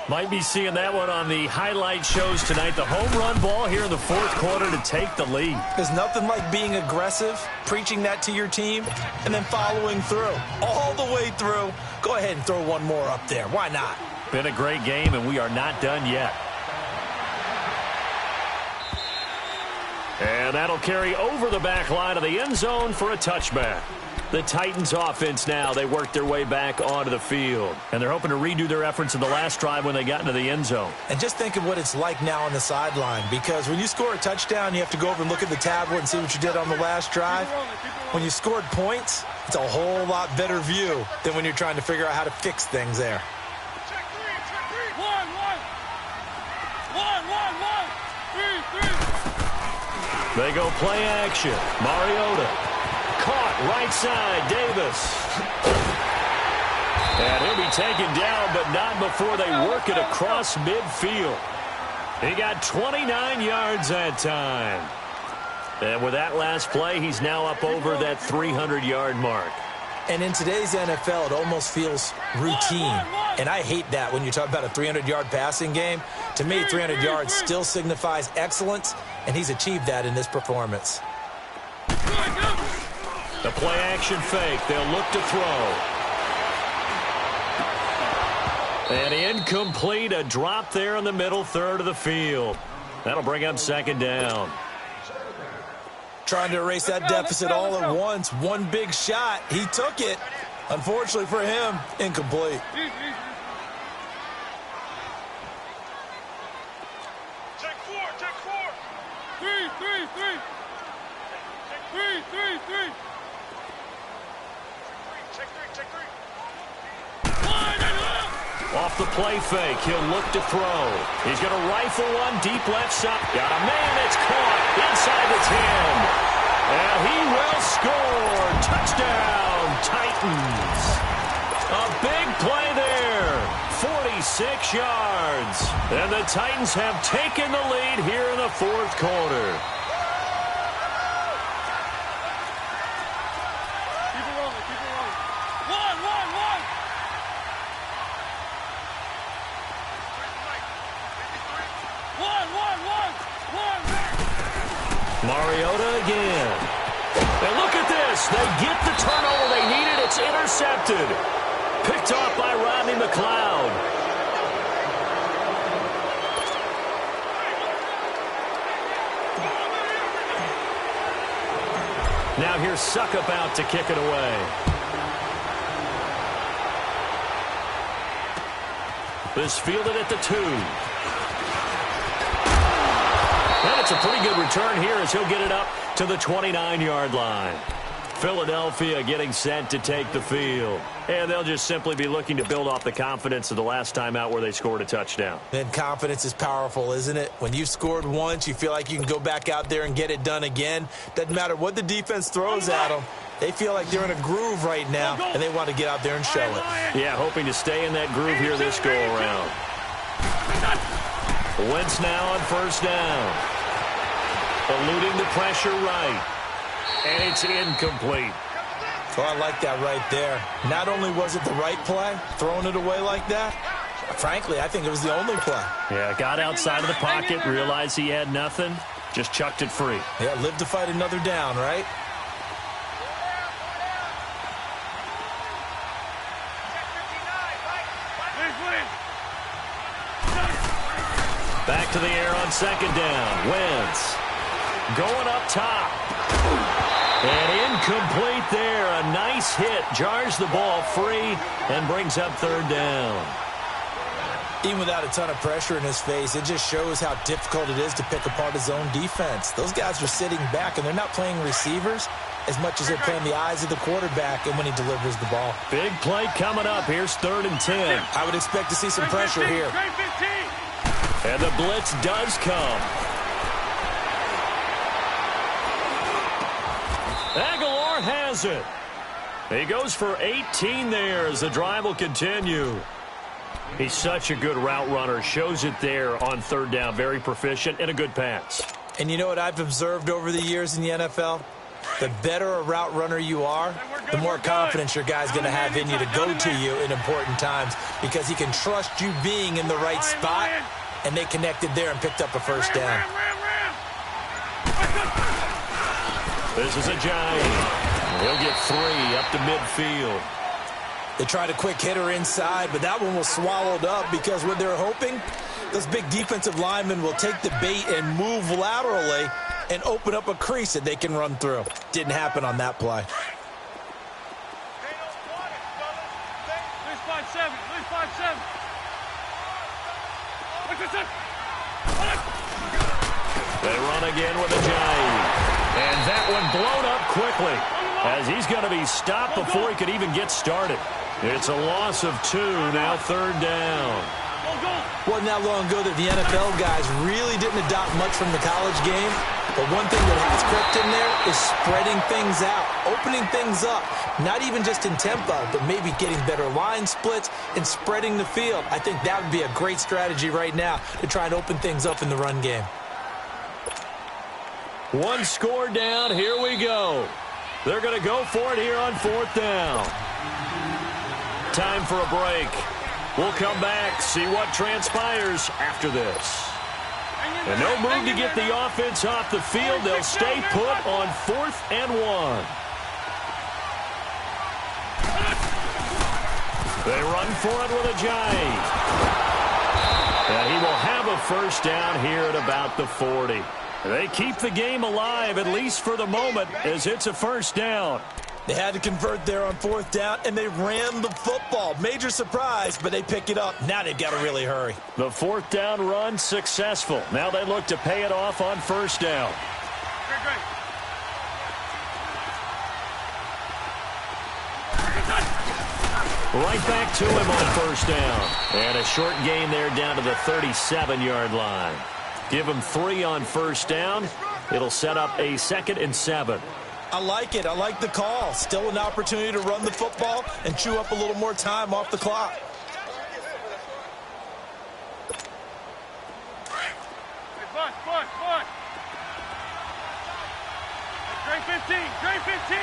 Might be seeing that one on the highlight shows tonight. The home run ball here in the fourth quarter to take the lead. There's nothing like being aggressive, preaching that to your team, and then following through. All the way through. Go ahead and throw one more up there. Why not? Been a great game, and we are not done yet. And that'll carry over the back line of the end zone for a touchback. The Titans offense now, they work their way back onto the field. And they're hoping to redo their efforts in the last drive when they got into the end zone. And just think of what it's like now on the sideline. Because when you score a touchdown, you have to go over and look at the tablet and see what you did on the last drive. When you scored points, it's a whole lot better view than when you're trying to figure out how to fix things there. Check three. 1. 3. They go play action. Mariota. Caught right side, Davis. And he'll be taken down, but not before they work it across midfield. He got 29 yards that time. And with that last play, he's now up over that 300-yard mark. And in today's NFL, it almost feels routine. And I hate that when you talk about a 300-yard passing game. To me, 300 yards still signifies excellence, and he's achieved that in this performance. The play-action fake. They'll look to throw. And incomplete. A drop there in the middle third of the field. That'll bring up 2nd down. Trying to erase that deficit all at once. One big shot. He took it. Unfortunately for him, incomplete. Check 4. 3. Check 3. Off the play fake, he'll look to throw. He's going to rifle one deep left side. Got a man that's caught inside the 10. And he will score. Touchdown, Titans. A big play there. 46 yards. And the Titans have taken the lead here in the fourth quarter. Keep it rolling. 1. Mariota again. And look at this. They get the turnover they needed. It's intercepted. Picked off by Rodney McLeod. Now here's Suckup out to kick it away. This fielded at the 2. And it's a pretty good return here as he'll get it up to the 29-yard line. Philadelphia getting set to take the field. And they'll just simply be looking to build off the confidence of the last time out where they scored a touchdown. And confidence is powerful, isn't it? When you've scored once, you feel like you can go back out there and get it done again. Doesn't matter what the defense throws at them. They feel like they're in a groove right now, and they want to get out there and show it. Yeah, hoping to stay in that groove here this go-around. Wentz now on first down. Eluding the pressure right. And it's incomplete. So I like that right there. Not only was it the right play, throwing it away like that, frankly, I think it was the only play. Yeah, got outside of the pocket, realized he had nothing, just chucked it free. Yeah, live to fight another down, right? Back to the air on second down. Wentz going up top. And incomplete there. A nice hit. Jars the ball free and brings up third down. Even without a ton of pressure in his face, it just shows how difficult it is to pick apart his own defense. Those guys are sitting back, and they're not playing receivers as much as they're playing the eyes of the quarterback and when he delivers the ball. Big play coming up. Here's 3rd and 10. I would expect to see some pressure here. And the blitz does come. Aguilar has it. He goes for 18 there as the drive will continue. He's such a good route runner. Shows it there on 3rd down. Very proficient and a good pass. And you know what I've observed over the years in the NFL? The better a route runner you are, the more confidence your guy's going to have in you to go to you in important times because he can trust you being in the right spot, and they connected there and picked up a first down. This is a giant. He'll get 3 up to midfield. They tried a quick hitter inside, but that one was swallowed up because what they're hoping, those big defensive linemen will take the bait and move laterally and open up a crease that they can run through. Didn't happen on that play. They run again with a giant. And that one blown up quickly as he's going to be stopped before he could even get started. It's a loss of 2, now 3rd down. Wasn't that long ago that the NFL guys really didn't adopt much from the college game, but one thing that has crept in there is spreading things out, opening things up, not even just in tempo, but maybe getting better line splits and spreading the field. I think that would be a great strategy right now to try and open things up in the run game. 1 score down, here we go. They're going to go for it here on 4th down. Time for a break. We'll come back, see what transpires after this. And no move to get the offense off the field. They'll stay put on 4th and 1. They run for it with a giant. And he will have a first down here at about the 40. They keep the game alive, at least for the moment, as it's a first down. They had to convert there on 4th down, and they ran the football. Major surprise, but they pick it up. Now they've got to really hurry. The 4th down run successful. Now they look to pay it off on first down. Right back to him on first down. And a short gain there down to the 37-yard line. Give him 3 on first down. It'll set up a 2nd and 7. I like it. I like the call. Still an opportunity to run the football and chew up a little more time off the clock. Trey 15. Trey 15.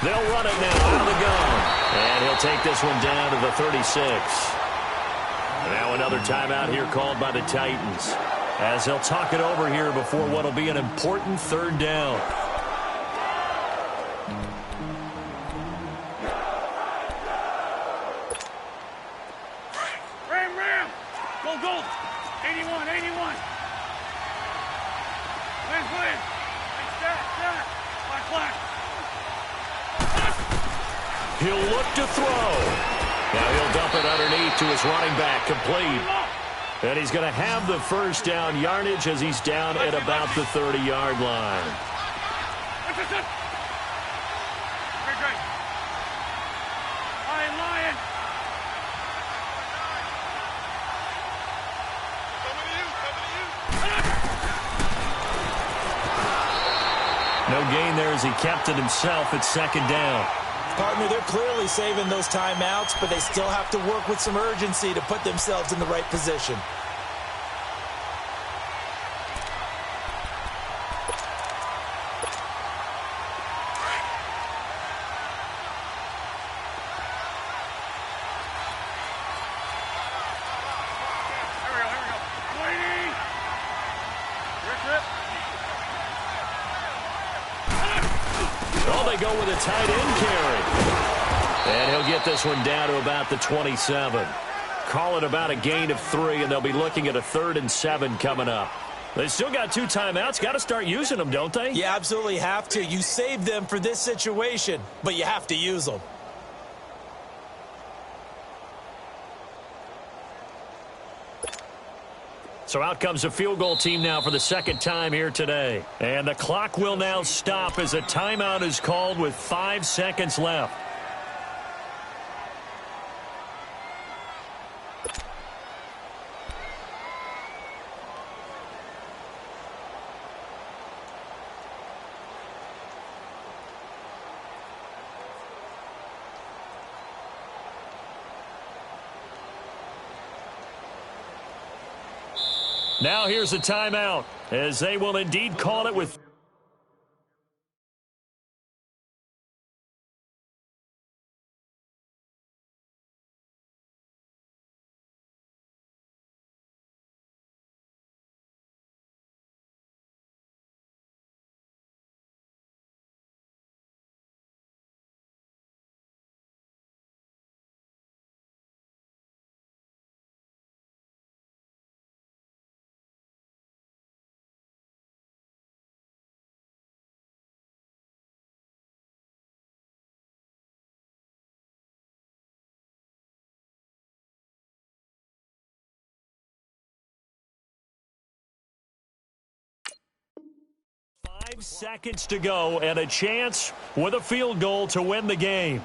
They'll run it now out of the gun. And he'll take this one down to the 36. Now another timeout here called by the Titans, as he'll talk it over here before what will be an important 3rd down. Ram. Go. 81. Win. Stat. Black. He'll look to throw. Now he'll dump it underneath to his running back, complete. And he's going to have the first down yardage as he's down at about the 30-yard line. No gain there as he kept it himself at second down. Partner, they're clearly saving those timeouts, but they still have to work with some urgency to put themselves in the right position. Go with a tight end carry. And he'll get this one down to about the 27. Call it about a gain of 3, and they'll be looking at a 3rd and 7 coming up. They still got 2 timeouts. Got to start using them, don't they? You absolutely have to. You save them for this situation, but you have to use them. So out comes a field goal team now for the second time here today. And the clock will now stop as a timeout is called with 5 seconds left. Now here's a timeout, as they will indeed call it with... Seconds to go and a chance with a field goal to win the game.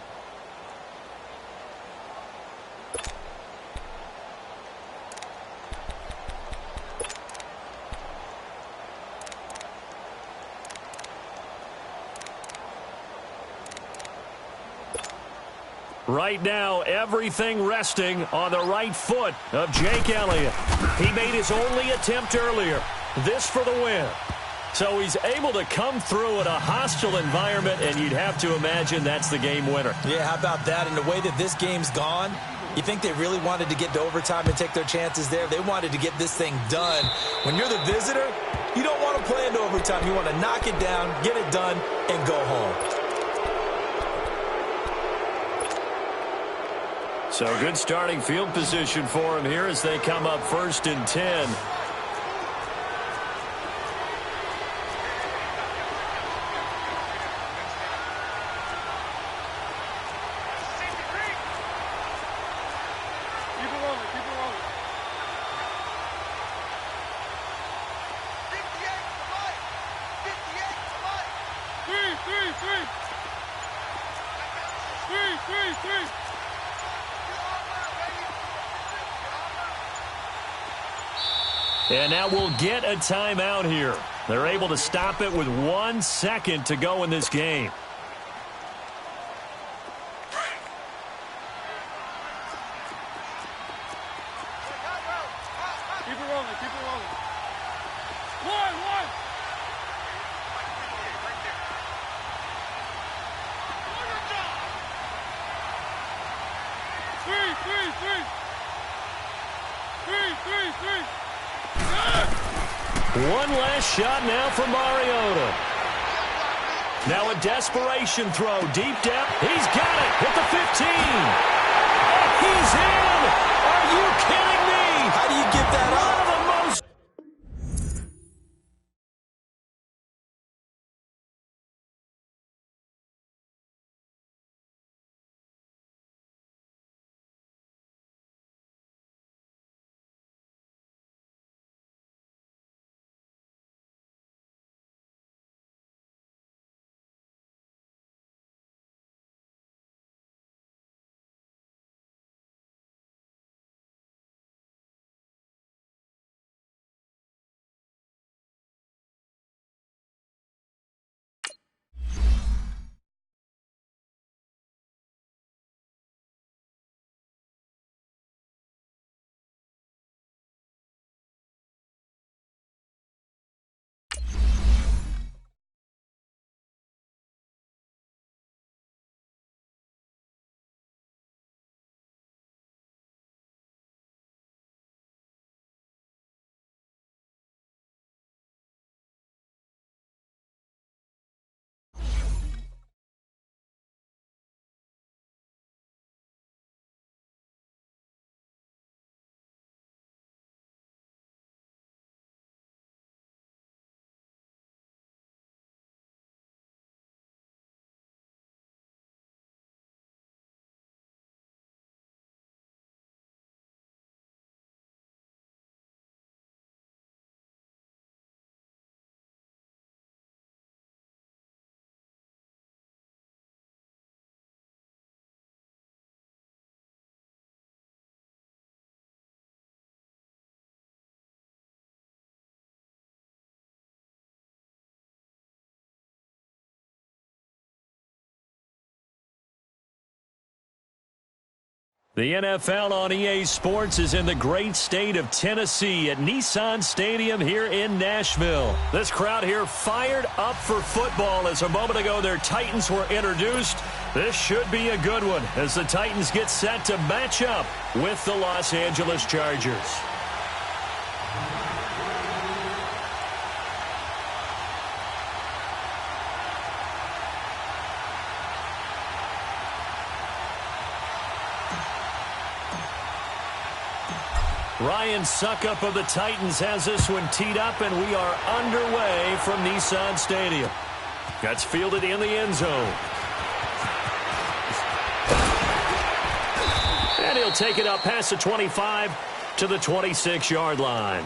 Right now, everything resting on the right foot of Jake Elliott. He made his only attempt earlier. This for the win. So he's able to come through in a hostile environment, and you'd have to imagine that's the game winner. Yeah, how about that? And the way that this game's gone, you think they really wanted to get to overtime and take their chances there? They wanted to get this thing done. When you're the visitor, you don't want to play into overtime. You want to knock it down, get it done, and go home. So good starting field position for him here as they come up 1st and 10. And now we'll get a timeout here. They're able to stop it with 1 second to go in this game. Keep it rolling, keep it rolling. One. Three. One last shot now for Mariota. Now a desperation throw, deep depth. He's got it at the 15. He's in. Are you kidding me? How do you give that up? The NFL on EA Sports is in the great state of Tennessee at Nissan Stadium here in Nashville. This crowd here fired up for football as a moment ago their Titans were introduced. This should be a good one as the Titans get set to match up with the Los Angeles Chargers. Ryan Suckup of the Titans has this one teed up, and we are underway from Nissan Stadium. That's fielded in the end zone. And he'll take it up past the 25 to the 26-yard line.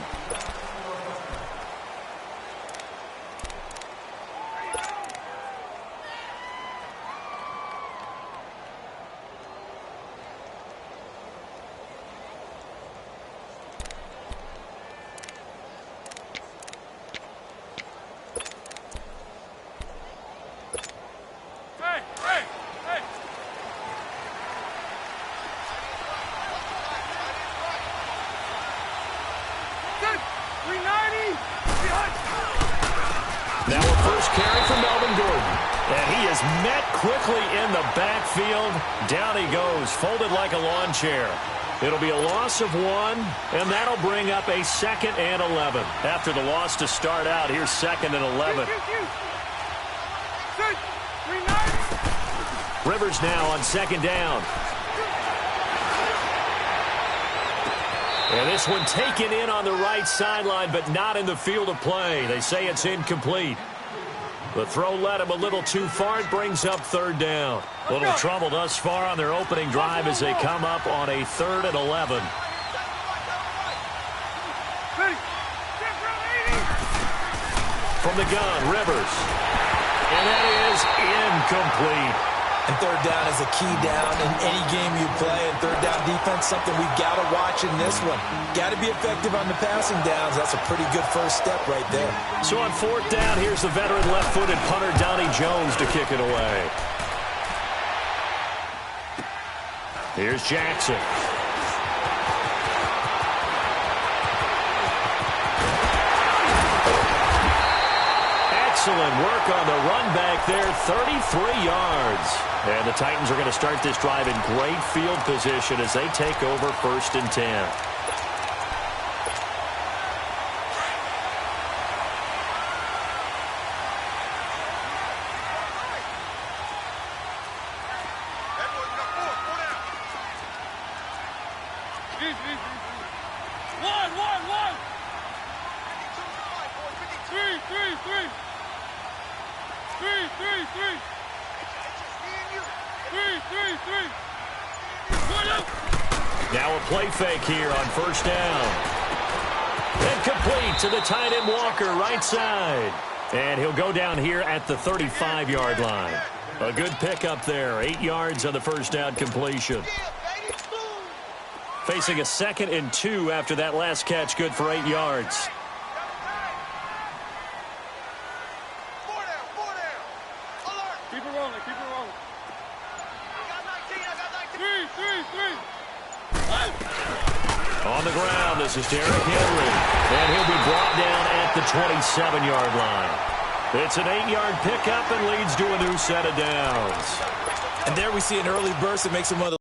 Now a first carry for Melvin Gordon. And he is met quickly in the backfield. Down he goes, folded like a lawn chair. It'll be a loss of 1, and that'll bring up a 2nd and 11. After the loss to start out, here's 2nd and 11. Rivers now on 2nd down. And this one taken in on the right sideline, but not in the field of play. They say it's incomplete. The throw led him a little too far. It brings up 3rd down. Little trouble thus far on their opening drive as they come up on a 3rd and 11. From the gun, Rivers. And that is incomplete. And 3rd down is a key down in any game you play. And 3rd down defense, something we've got to watch in this one. Got to be effective on the passing downs. That's a pretty good first step right there. So on 4th down, here's the veteran left-footed punter Donnie Jones to kick it away. Here's Jackson. Excellent work on the run back there, 33 yards. And the Titans are going to start this drive in great field position as they take over 1st and 10. Now a play fake here on 1st down. And complete to the tight end Walker, right side. And he'll go down here at the 35-yard line. A good pickup there, 8 yards on the 1st down completion. Facing a 2nd and 2 after that last catch, good for 8 yards. On the ground, this is Derrick Henry. And he'll be brought down at the 27-yard line. It's an 8-yard pickup and leads to a new set of downs. And there we see an early burst that makes him one of the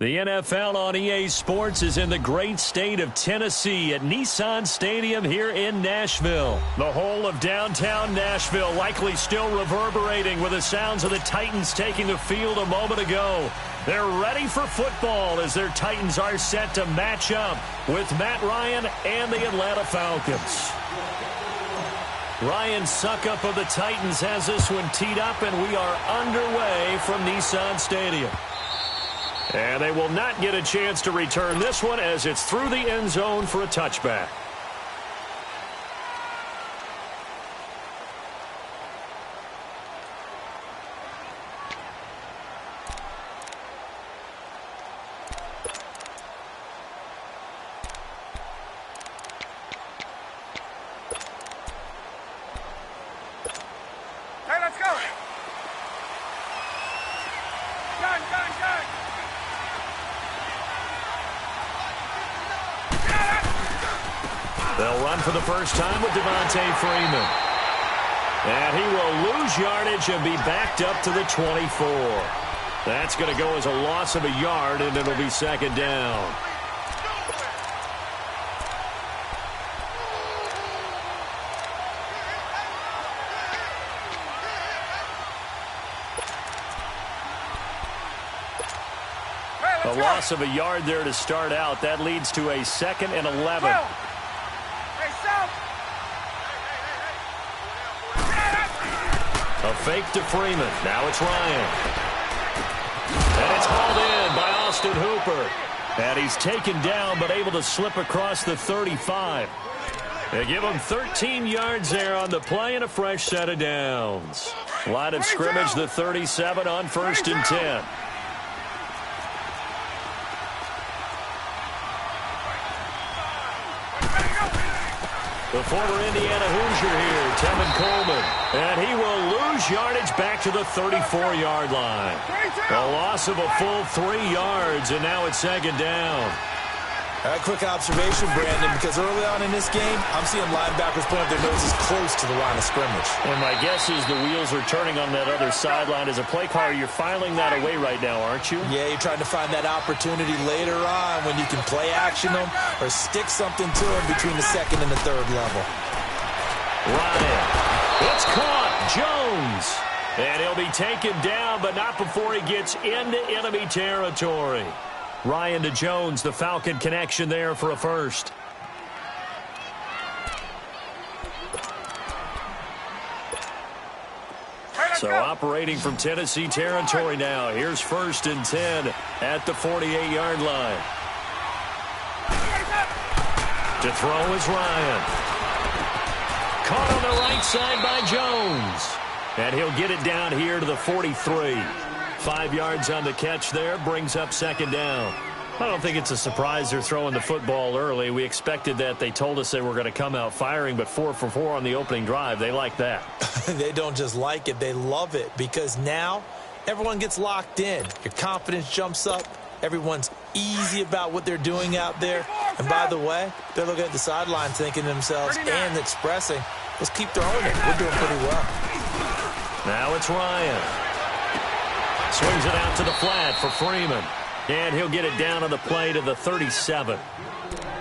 The NFL on EA Sports is in the great state of Tennessee at Nissan Stadium here in Nashville. The whole of downtown Nashville likely still reverberating with the sounds of the Titans taking the field a moment ago. They're ready for football as their Titans are set to match up with Matt Ryan and the Atlanta Falcons. Ryan Suckup of the Titans has this one teed up, and we are underway from Nissan Stadium. And they will not get a chance to return this one as it's through the end zone for a touchback. Hey, let's go. Gun. They'll run for the first time with Devontae Freeman. And he will lose yardage and be backed up to the 24. That's going to go as a loss of a yard, and it'll be second down. A loss of a yard there to start out. That leads to a 2nd and 11. A fake to Freeman. Now it's Ryan. And it's hauled in by Austin Hooper. And he's taken down but able to slip across the 35. They give him 13 yards there on the play and a fresh set of downs. Line of scrimmage, the 37 on 1st and 10. The former Indiana Hoosier here, Tevin Coleman. And he will lose yardage back to the 34-yard line. A loss of a full 3 yards, and now it's second down. A quick observation, Brandon, because early on in this game, I'm seeing linebackers putting up their noses close to the line of scrimmage. And my guess is the wheels are turning on that other sideline. As a play caller, you're filing that away right now, aren't you? Yeah, you're trying to find that opportunity later on when you can play action them or stick something to them between the 2nd and the 3rd level. Ryan. It's caught. Jones. And he'll be taken down, but not before he gets into enemy territory. Ryan to Jones, the Falcon connection there for a first. So operating from Tennessee territory now. Here's 1st and 10 at the 48-yard line. To throw is Ryan. Caught on the right side by Jones. And he'll get it down here to the 43. 5 yards on the catch there, brings up second down. I don't think it's a surprise they're throwing the football early. We expected that. They told us they were going to come out firing, but 4 for 4 on the opening drive. They like that. They don't just like it, they love it, because now everyone gets locked in. Your confidence jumps up. Everyone's easy about what they're doing out there. And by the way, they're looking at the sideline thinking to themselves and expressing, let's keep throwing it. We're doing pretty well. Now it's Ryan. Swings it out to the flat for Freeman. And he'll get it down on the play to the 37.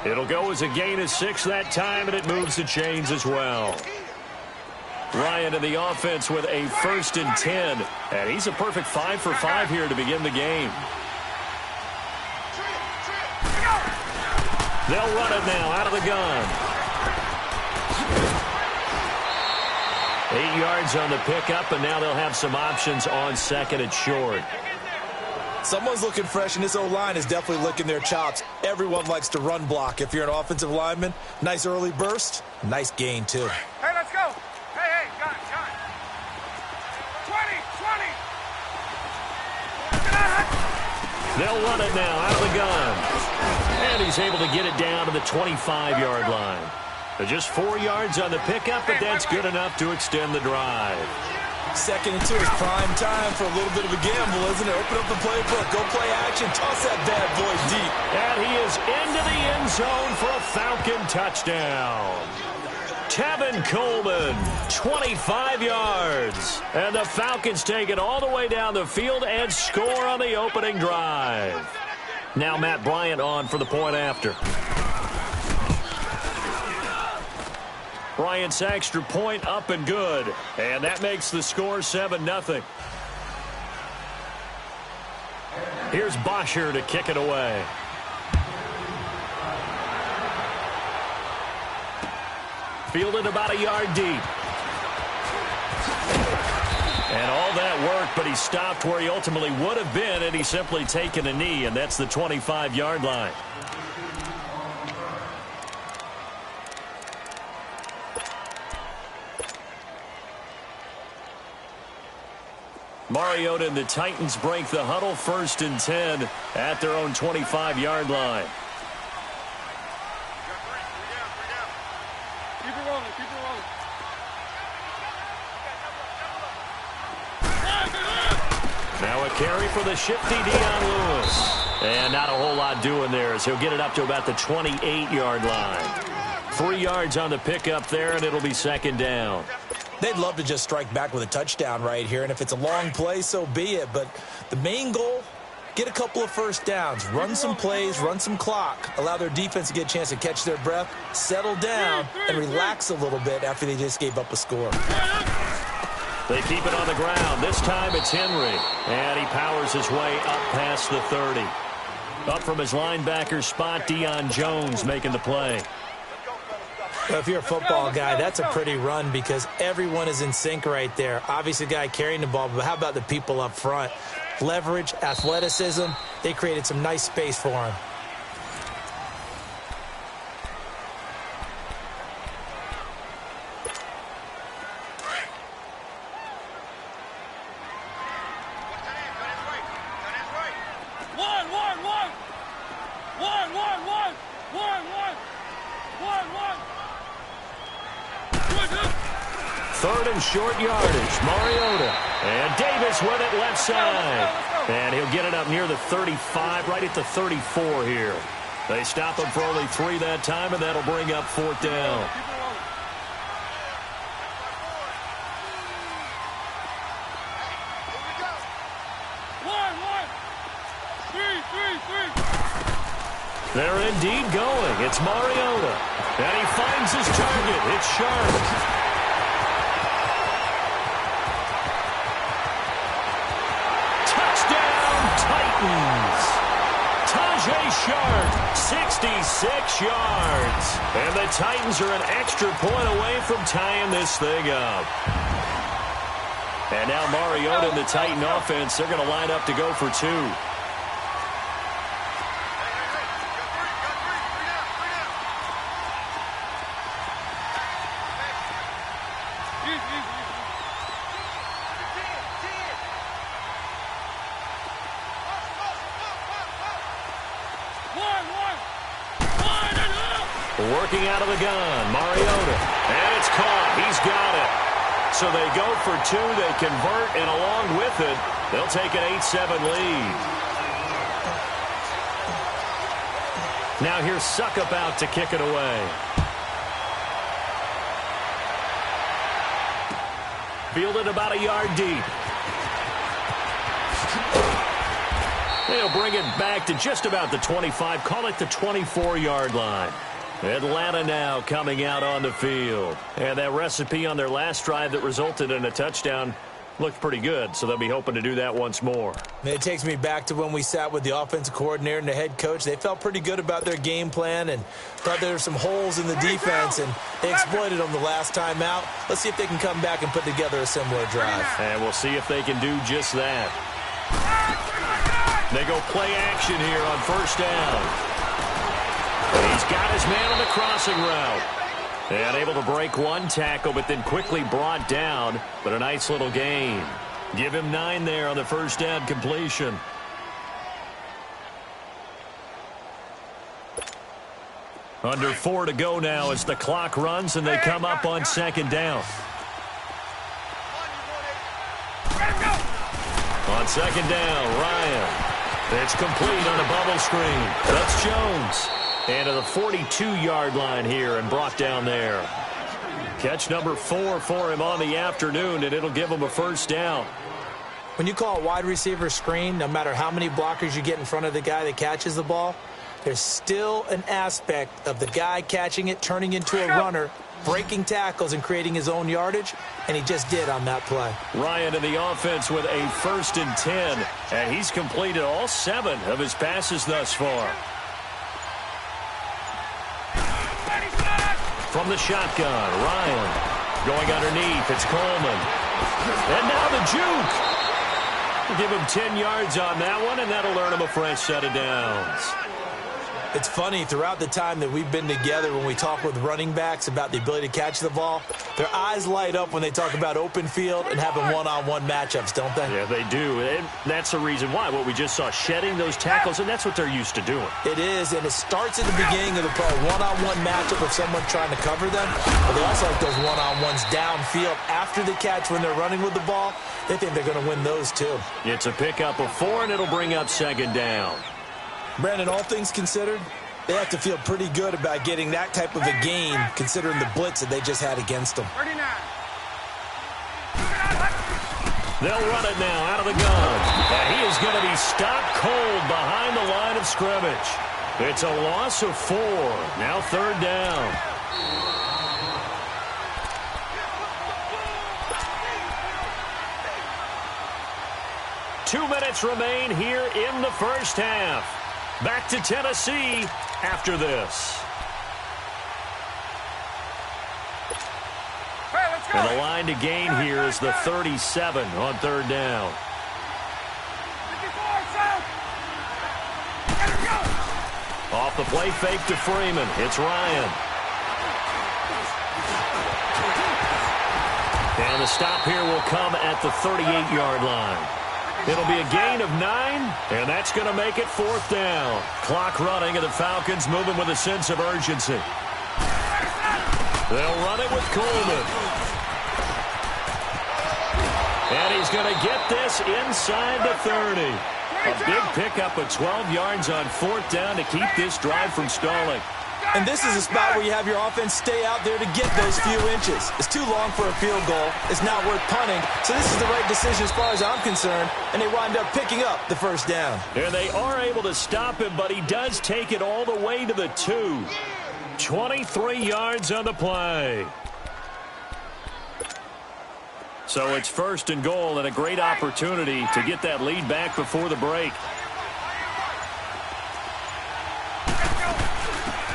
It'll go as a gain of 6 that time, and it moves the chains as well. Ryan in the offense with a 1st and 10. And he's a perfect 5 for 5 here to begin the game. They'll run it now out of the gun. 8 yards on the pickup, and now they'll have some options on 2nd and short. Someone's looking fresh, and this O-line is definitely licking their chops. Everyone likes to run block. If you're an offensive lineman, nice early burst, nice gain, too. Hey, let's go. Hey, gun. 20. They'll run it now out of the gun. And he's able to get it down to the 25-yard line. Just 4 yards on the pickup, but that's good enough to extend the drive. 2nd and 2 is prime time for a little bit of a gamble, isn't it? Open up the playbook, go play action, toss that bad boy deep. And he is into the end zone for a Falcon touchdown. Tevin Coleman, 25 yards. And the Falcons take it all the way down the field and score on the opening drive. Now Matt Bryant on for the point after. Bryant's extra point up and good. And that makes the score 7-0. Here's Bosher to kick it away. Fielded about a yard deep. And all that work, but he stopped where he ultimately would have been, and he's simply taken a knee, and that's the 25-yard line. Mariota and the Titans break the huddle, 1st and 10 at their own 25-yard line. Keep it rolling, keep it rolling. Now a carry for the shifty Dion Lewis. And not a whole lot doing there as he'll get it up to about the 28-yard line. 3 yards on the pickup there, and it'll be 2nd down. They'd love to just strike back with a touchdown right here, and if it's a long play, so be it. But the main goal, get a couple of first downs, run some plays, run some clock, allow their defense to get a chance to catch their breath, settle down, and relax a little bit after they just gave up a score. They keep it on the ground. This time it's Henry, and he powers his way up past the 30. Up from his linebacker spot, Deion Jones making the play. Well, if you're a football guy, that's a pretty run because everyone is in sync right there. Obviously, the guy carrying the ball, but how about the people up front? Leverage, athleticism, they created some nice space for him. Third and short yardage. Mariota. And Davis with it left side. And he'll get it up near the 35, right at the 34 here. They stop him for only 3 that time, and that'll bring up 4th down. They're indeed going. It's Mariota. And he finds his target. It's Sharp. Tajay Sharp, 66 yards. And the Titans are an extra point away from tying this thing up. And now Mariota and the Titan offense, they're going to line up to go for 2. Working out of the gun, Mariota. And it's caught. He's got it. So they go for 2. They convert, and along with it, they'll take an 8-7 lead. Now here's Suckup out to kick it away. Fielded about a yard deep. They'll bring it back to just about the 25. Call it the 24-yard line. Atlanta now coming out on the field. And that recipe on their last drive that resulted in a touchdown looked pretty good, so they'll be hoping to do that once more. It takes me back to when we sat with the offensive coordinator and the head coach. They felt pretty good about their game plan and thought there were some holes in the defense, and they exploited them the last time out. Let's see if they can come back and put together a similar drive. And we'll see if they can do just that. They go play action here on 1st down. He's got his man on the crossing route. And able to break 1 tackle, but then quickly brought down. But a nice little gain. Give him 9 there on the 1st down completion. Under 4 to go now as the clock runs, and they come up on 2nd down. On 2nd down, Ryan. It's complete on a bubble screen. That's Jones. And to the 42-yard line here and brought down there. Catch number 4 for him on the afternoon, and it'll give him a 1st down. When you call a wide receiver screen, no matter how many blockers you get in front of the guy that catches the ball, there's still an aspect of the guy catching it, turning into a runner, breaking tackles and creating his own yardage, and he just did on that play. Ryan in the offense with a 1st and 10, and he's completed all 7 of his passes thus far. From the shotgun, Ryan going underneath. It's Coleman. And now the juke. Give him 10 yards on that one, and that'll earn him a fresh set of downs. It's funny, throughout the time that we've been together, when we talk with running backs about the ability to catch the ball, their eyes light up when they talk about open field and having one-on-one matchups, don't they? Yeah, they do. And that's the reason why. What we just saw, shedding those tackles, and that's what they're used to doing. It is, and it starts at the beginning of the play. One-on-one matchup of someone trying to cover them, but they also like those one-on-ones downfield after the catch when they're running with the ball. They think they're going to win those, too. It's a pickup of 4, and it'll bring up 2nd down. Brandon, all things considered, they have to feel pretty good about getting that type of a gain, considering the blitz that they just had against them. 39. They'll run it now out of the gun. And he is going to be stopped cold behind the line of scrimmage. It's a loss of 4. Now 3rd down. Two minutes remain here in the first half. Back to Tennessee after this. Hey, let's go. And the line to gain here is the 37 on 3rd down. 54, South. Let it go. Off the play fake to Freeman. It's Ryan. And the stop here will come at the 38-yard line. It'll be a gain of 9, and that's going to make it 4th down. Clock running, and the Falcons moving with a sense of urgency. They'll run it with Coleman. And he's going to get this inside the 30. A big pickup of 12 yards on 4th down to keep this drive from stalling. And this is a spot where you have your offense stay out there to get those few inches. It's too long for a field goal. It's not worth punting. So this is the right decision as far as I'm concerned. And they wind up picking up the 1st down. And they are able to stop him, but he does take it all the way to the 2. 23 yards on the play. So it's 1st and goal, and a great opportunity to get that lead back before the break.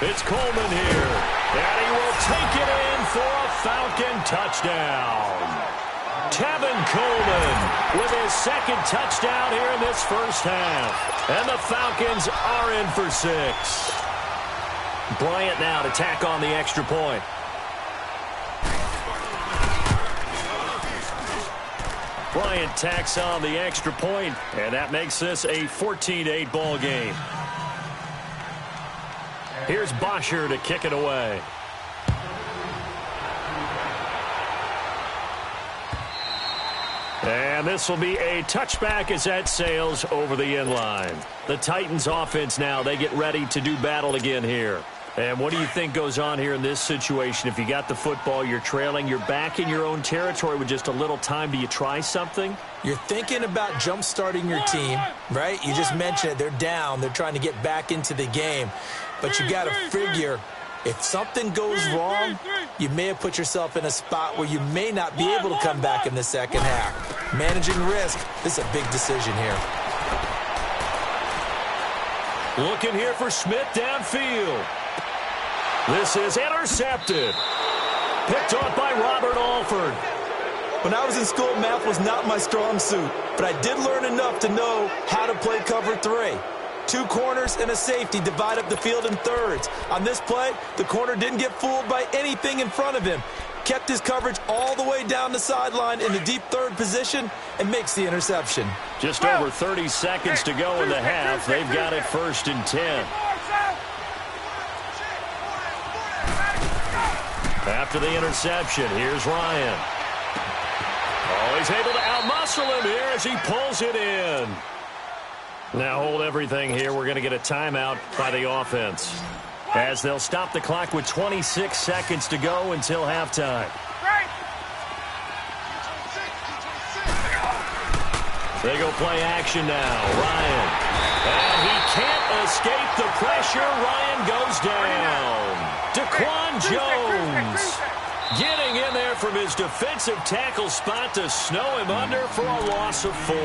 It's Coleman here, and he will take it in for a Falcon touchdown. Tevin Coleman with his 2nd touchdown here in this first half. And the Falcons are in for 6. Bryant now to tack on the extra point. Bryant tacks on the extra point, and that makes this a 14-8 ball game. Here's Bosher to kick it away. And this will be a touchback as that sails over the end line. The Titans offense now, they get ready to do battle again here. And what do you think goes on here in this situation? If you got the football, you're trailing, you're back in your own territory with just a little time. Do you try something? You're thinking about jump-starting your team, right? You just mentioned it. They're down. They're trying to get back into the game. But you got to figure, if something goes wrong, you may have put yourself in a spot where you may not be able to come back in the second half. Managing risk, this is a big decision here. Looking here for Smith downfield. This is intercepted. Picked off by Robert Alford. When I was in school, math was not my strong suit, but I did learn enough to know how to play cover 3. 2 corners and a safety divide up the field in thirds. On this play, the corner didn't get fooled by anything in front of him. Kept his coverage all the way down the sideline in the deep 3rd position and makes the interception. Just over 30 seconds to go in the half. They've got it 1st and 10. After the interception, here's Ryan. Oh, he's able to outmuscle him here as he pulls it in. Now hold everything here. We're going to get a timeout by the offense, as they'll stop the clock with 26 seconds to go until halftime. They go play action now. Ryan. And he can't escape the pressure. Ryan goes down. Daquan Jones getting in there from his defensive tackle spot to snow him under for a loss of 4.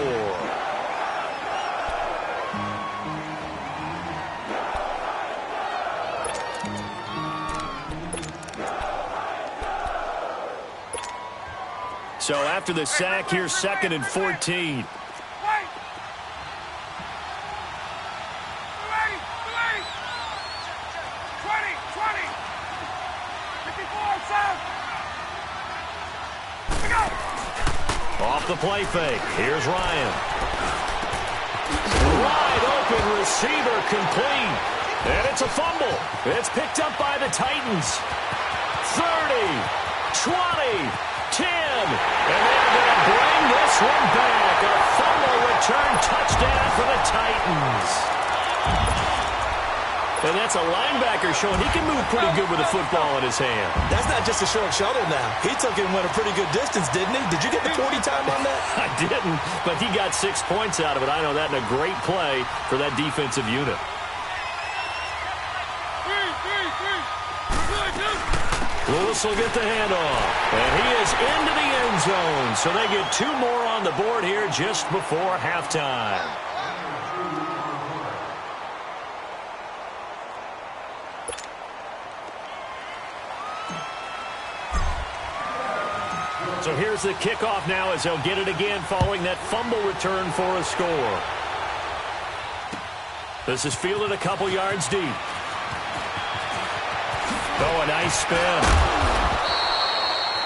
So after the sack, here's 2nd and 14. Off the play fake. Here's Ryan. Wide open receiver complete. And it's a fumble. It's picked up by the Titans. 30, 20, 10. And they're going to bring this one back. A fumble return touchdown for the Titans. And that's a linebacker showing he can move pretty good with a football in his hand. That's not just a short shuttle now. He took it and went a pretty good distance, didn't he? Did you get the 40 time on that? I didn't, but he got 6 points out of it. I know that in a great play for that defensive unit. Lewis will get the handoff, and he is into the end zone. So they get 2 more on the board here just before halftime. So here's the kickoff now as they'll get it again following that fumble return for a score. This is fielded a couple yards deep. Oh, a nice spin.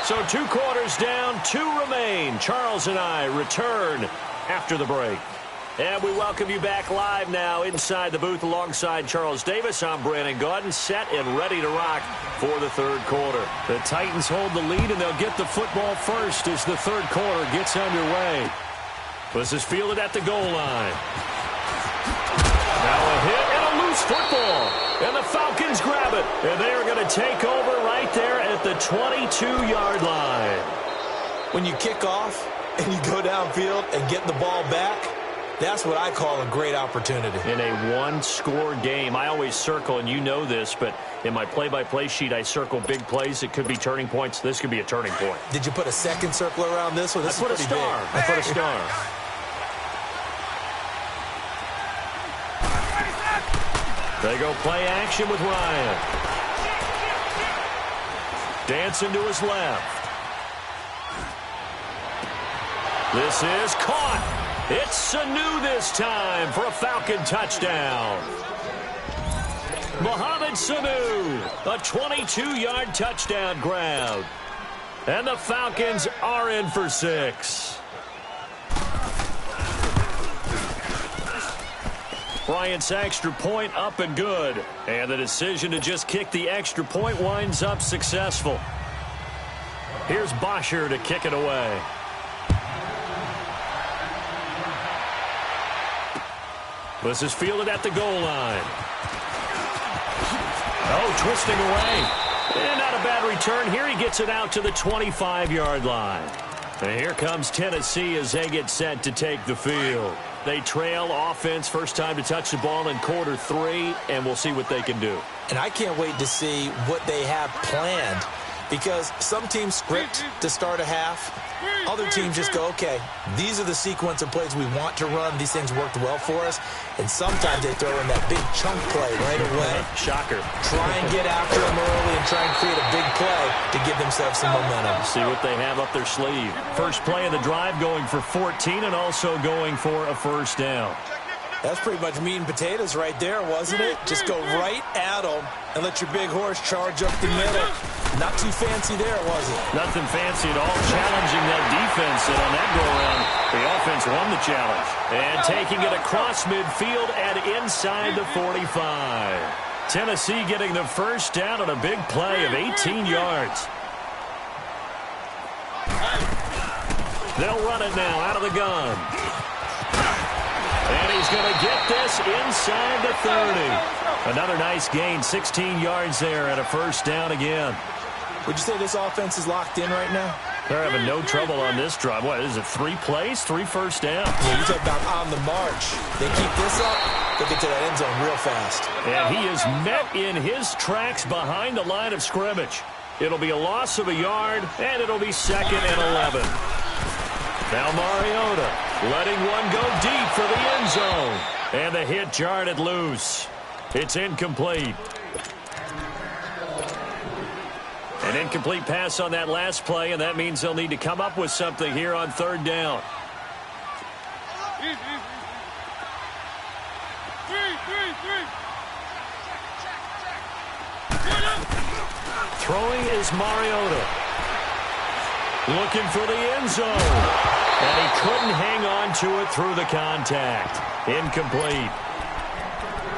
So 2 quarters down, 2 remain. Charles and I return after the break. And we welcome you back live now inside the booth alongside Charles Davis. I'm Brandon Gaudin, set and ready to rock for the 3rd quarter. The Titans hold the lead, and they'll get the football first as the 3rd quarter gets underway. This is fielded at the goal line. Now a hit and a loose football. And the Falcons grab it. And they are going to take over right there at the 22-yard line. When you kick off and you go downfield and get the ball back, that's what I call a great opportunity. In a one-score game, I always circle, and you know this, but in my play-by-play sheet, I circle big plays. It could be turning points. This could be a turning point. Did you put a second circle around this one? I put a star. I put a star. They go play action with Ryan. Dancing to his left. This is caught. It's Sanu this time for a Falcon touchdown. Mohamed Sanu, a 22-yard touchdown grab. And the Falcons are in for 6. Bryant's extra point up and good. And the decision to just kick the extra point winds up successful. Here's Bosher to kick it away. This is fielded at the goal line. Oh, twisting away. And not a bad return. Here he gets it out to the 25-yard line. And here comes Tennessee as they get set to take the field. They trail offense first time to touch the ball in quarter 3, and we'll see what they can do. And I can't wait to see what they have planned, because some teams script to start a half. Other teams just go, okay, these are the sequence of plays we want to run. These things worked well for us. And sometimes they throw in that big chunk play right away. Shocker. Try and get after them early and try and create a big play to give themselves some momentum. See what they have up their sleeve. First play of the drive going for 14 and also going for a first down. That's pretty much meat and potatoes right there, wasn't it? Just go right at them and let your big horse charge up the middle. Not too fancy there, was it? Nothing fancy at all. Challenging that defense, and on that go-around, the offense won the challenge. And taking it across midfield and inside the 45. Tennessee getting the first down on a big play of 18 yards. They'll run it now out of the gun. And he's going to get this inside the 30. Another nice gain, 16 yards there, and a first down again. Would you say this offense is locked in right now? They're having no trouble on this drive. What is it, 3 plays, 3 first downs? Yeah, you talk about on the march. They keep this up, they get to that end zone real fast. And he is met in his tracks behind the line of scrimmage. It'll be a loss of a yard, and it'll be 2nd and 11. Now Mariota letting one go deep for the end zone. And the hit jarred it loose. It's incomplete. An incomplete pass on that last play, and that means they'll need to come up with something here on 3rd down. Throwing is Mariota. Looking for the end zone. And he couldn't hang on to it through the contact. Incomplete.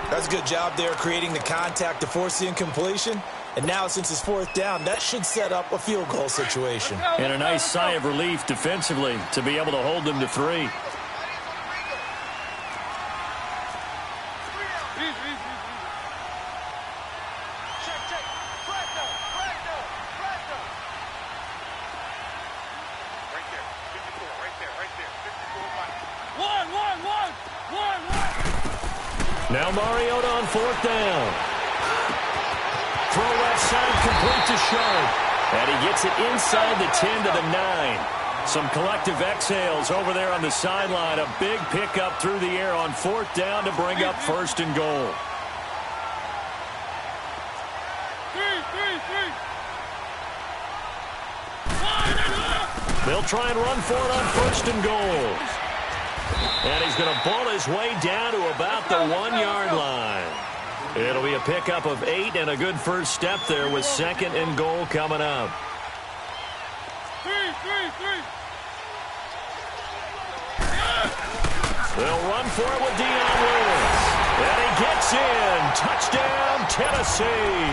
That's a good job there creating the contact to force the incompletion. And now, since it's 4th down, that should set up a field goal situation. And a nice sigh of relief defensively to be able to hold them to 3. Now Mariota on 4th down. Throw left side complete to Sharp. And he gets it inside the 10 to the 9. Some collective exhales over there on the sideline. A big pickup through the air on 4th down to bring up 1st and goal. They'll try and run for it on 1st and goal. And he's going to ball his way down to about the 1-yard line. It'll be a pickup of 8 and a good first step there with 2nd and goal coming up. They'll run for it with Dion Lewis. And he gets in. Touchdown, Tennessee.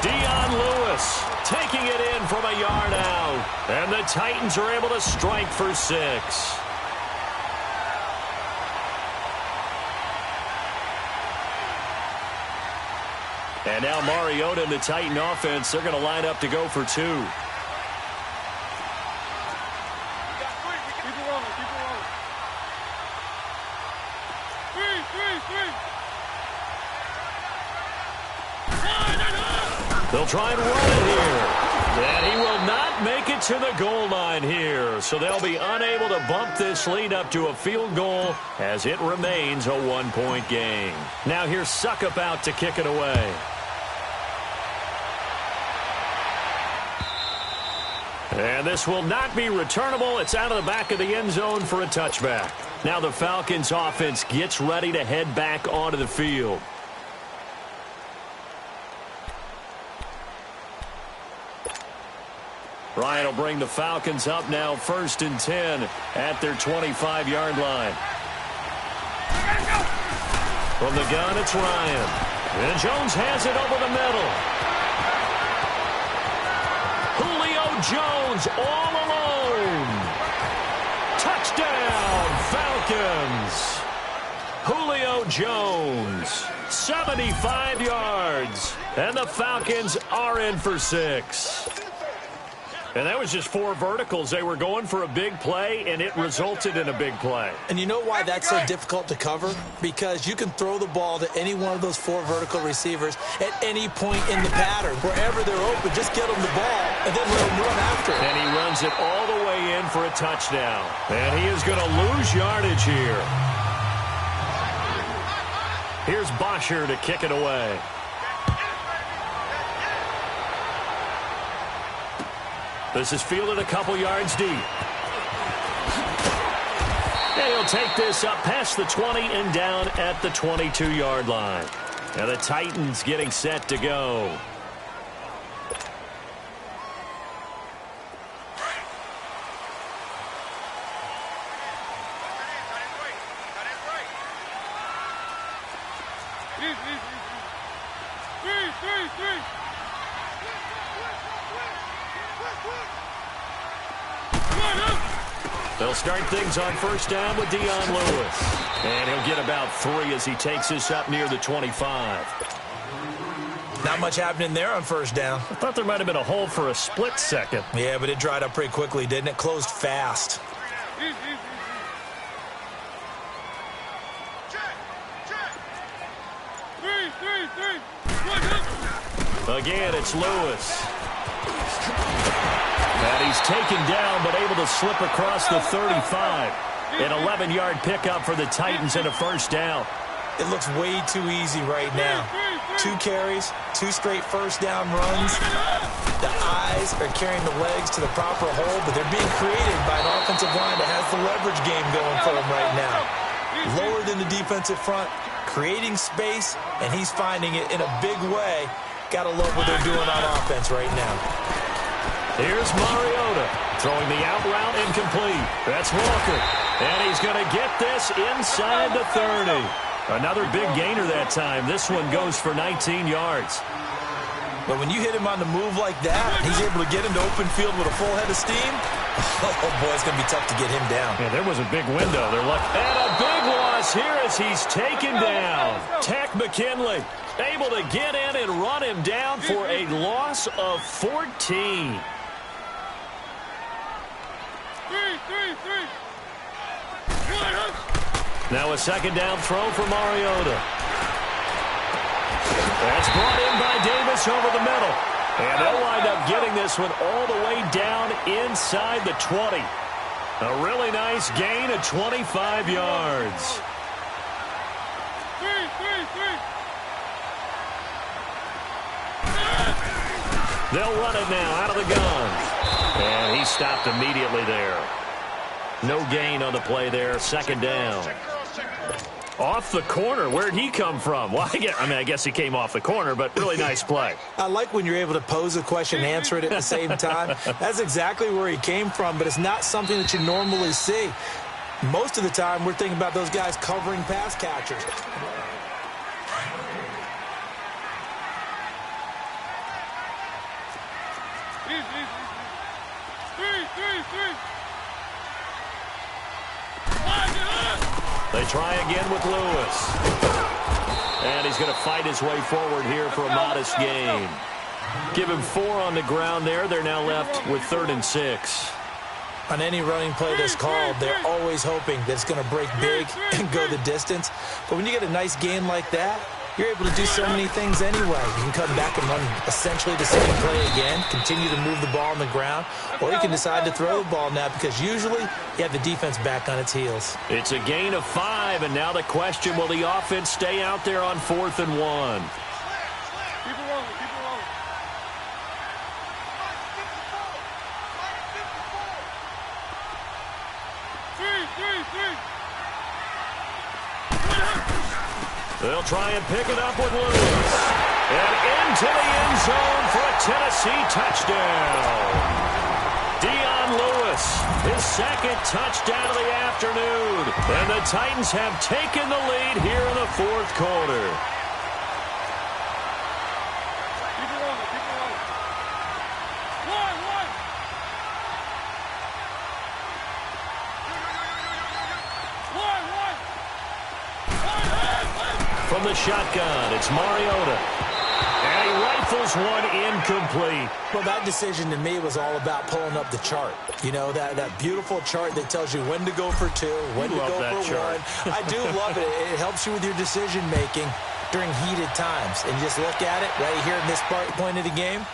Dion Lewis taking it in from a yard out. And the Titans are able to strike for 6. And now Mariota and the Titan offense, they're going to line up to go for 2. Keep it rolling, keep it rolling. 3. They'll try and run it here. And he will not make it to the goal line here. So they'll be unable to bump this lead up to a field goal as it remains a 1-point game. Now here's Suckup out to kick it away. And this will not be returnable. It's out of the back of the end zone for a touchback. Now the Falcons offense gets ready to head back onto the field. Ryan will bring the Falcons up now 1st and 10 at their 25-yard line. From the gun, it's Ryan. And Jones has it over the middle. Julio Jones all alone. Touchdown, Falcons. Julio Jones, 75 yards. And the Falcons are in for 6. And that was just 4 verticals. They were going for a big play, and it resulted in a big play. And you know why that's so difficult to cover? Because you can throw the ball to any one of those 4 vertical receivers at any point in the pattern. Wherever they're open, just get them the ball and then let them run after it. And he runs it all the way in for a touchdown. And he is going to lose yardage here. Here's Bosher to kick it away. This is fielded a couple yards deep. And he'll take this up past the 20 and down at the 22-yard line. And the Titans getting set to go. They'll start things on 1st down with Dion Lewis. And he'll get about 3 as he takes this up near the 25. Not much happening there on first down. I thought there might have been a hole for a split second. Yeah, but it dried up pretty quickly, didn't it? Closed fast. Again, it's Lewis. And he's taken down, but able to slip across the 35. An 11-yard pickup for the Titans and a first down. It looks way too easy right now. 2 carries, 2 straight first down runs. The eyes are carrying the legs to the proper hole, but they're being created by an offensive line that has the leverage game going for them right now. Lower than the defensive front, creating space, and he's finding it in a big way. Gotta love what they're doing on offense right now. Here's Mariota throwing the out route incomplete. That's Walker. And he's going to get this inside the 30. Another big gainer that time. This one goes for 19 yards. But when you hit him on the move like that, he's able to get into open field with a full head of steam. Oh, boy, it's going to be tough to get him down. Yeah, there was a big window. They're lucky. And a big loss here as he's taken down. Tech McKinley able to get in and run him down for a loss of 14. Now a second down throw for Mariota. That's brought in by Davis over the middle. And they'll wind up getting this one all the way down inside the 20. A really nice gain of 25 yards. They'll run it now out of the gun. And he stopped immediately there. No gain on the play there. Second down. Off the corner. Where'd he come from? Well, I guess he came off the corner, but really nice play. I like when you're able to pose a question and answer it at the same time. That's exactly where he came from, but it's not something that you normally see. Most of the time, we're thinking about those guys covering pass catchers. They try again with Lewis. And he's going to fight his way forward here for a modest gain. Give him 4 on the ground there. They're now left with 3rd and 6. On any running play that's called, they're always hoping that it's going to break big and go the distance. But when you get a nice gain like that, you're able to do so many things anyway. You can come back and run essentially the same play again, continue to move the ball on the ground, or you can decide to throw the ball now because usually you have the defense back on its heels. It's a gain of 5, and now the question, will the offense stay out there on 4th and 1? Keep it rolling, keep it rolling. Three. They'll try and pick it up with Lewis. And into the end zone for a Tennessee touchdown. Dion Lewis, his 2nd touchdown of the afternoon. And the Titans have taken the lead here in the 4th quarter. Keep it rolling. One. From the shotgun, it's Mariota. And he rifles one incomplete. Well, that decision to me was all about pulling up the chart. You know, that beautiful chart that tells you when to go for 2, when to go for 1. I do love it. It helps you with your decision-making during heated times. And you just look at it right here in this point of the game.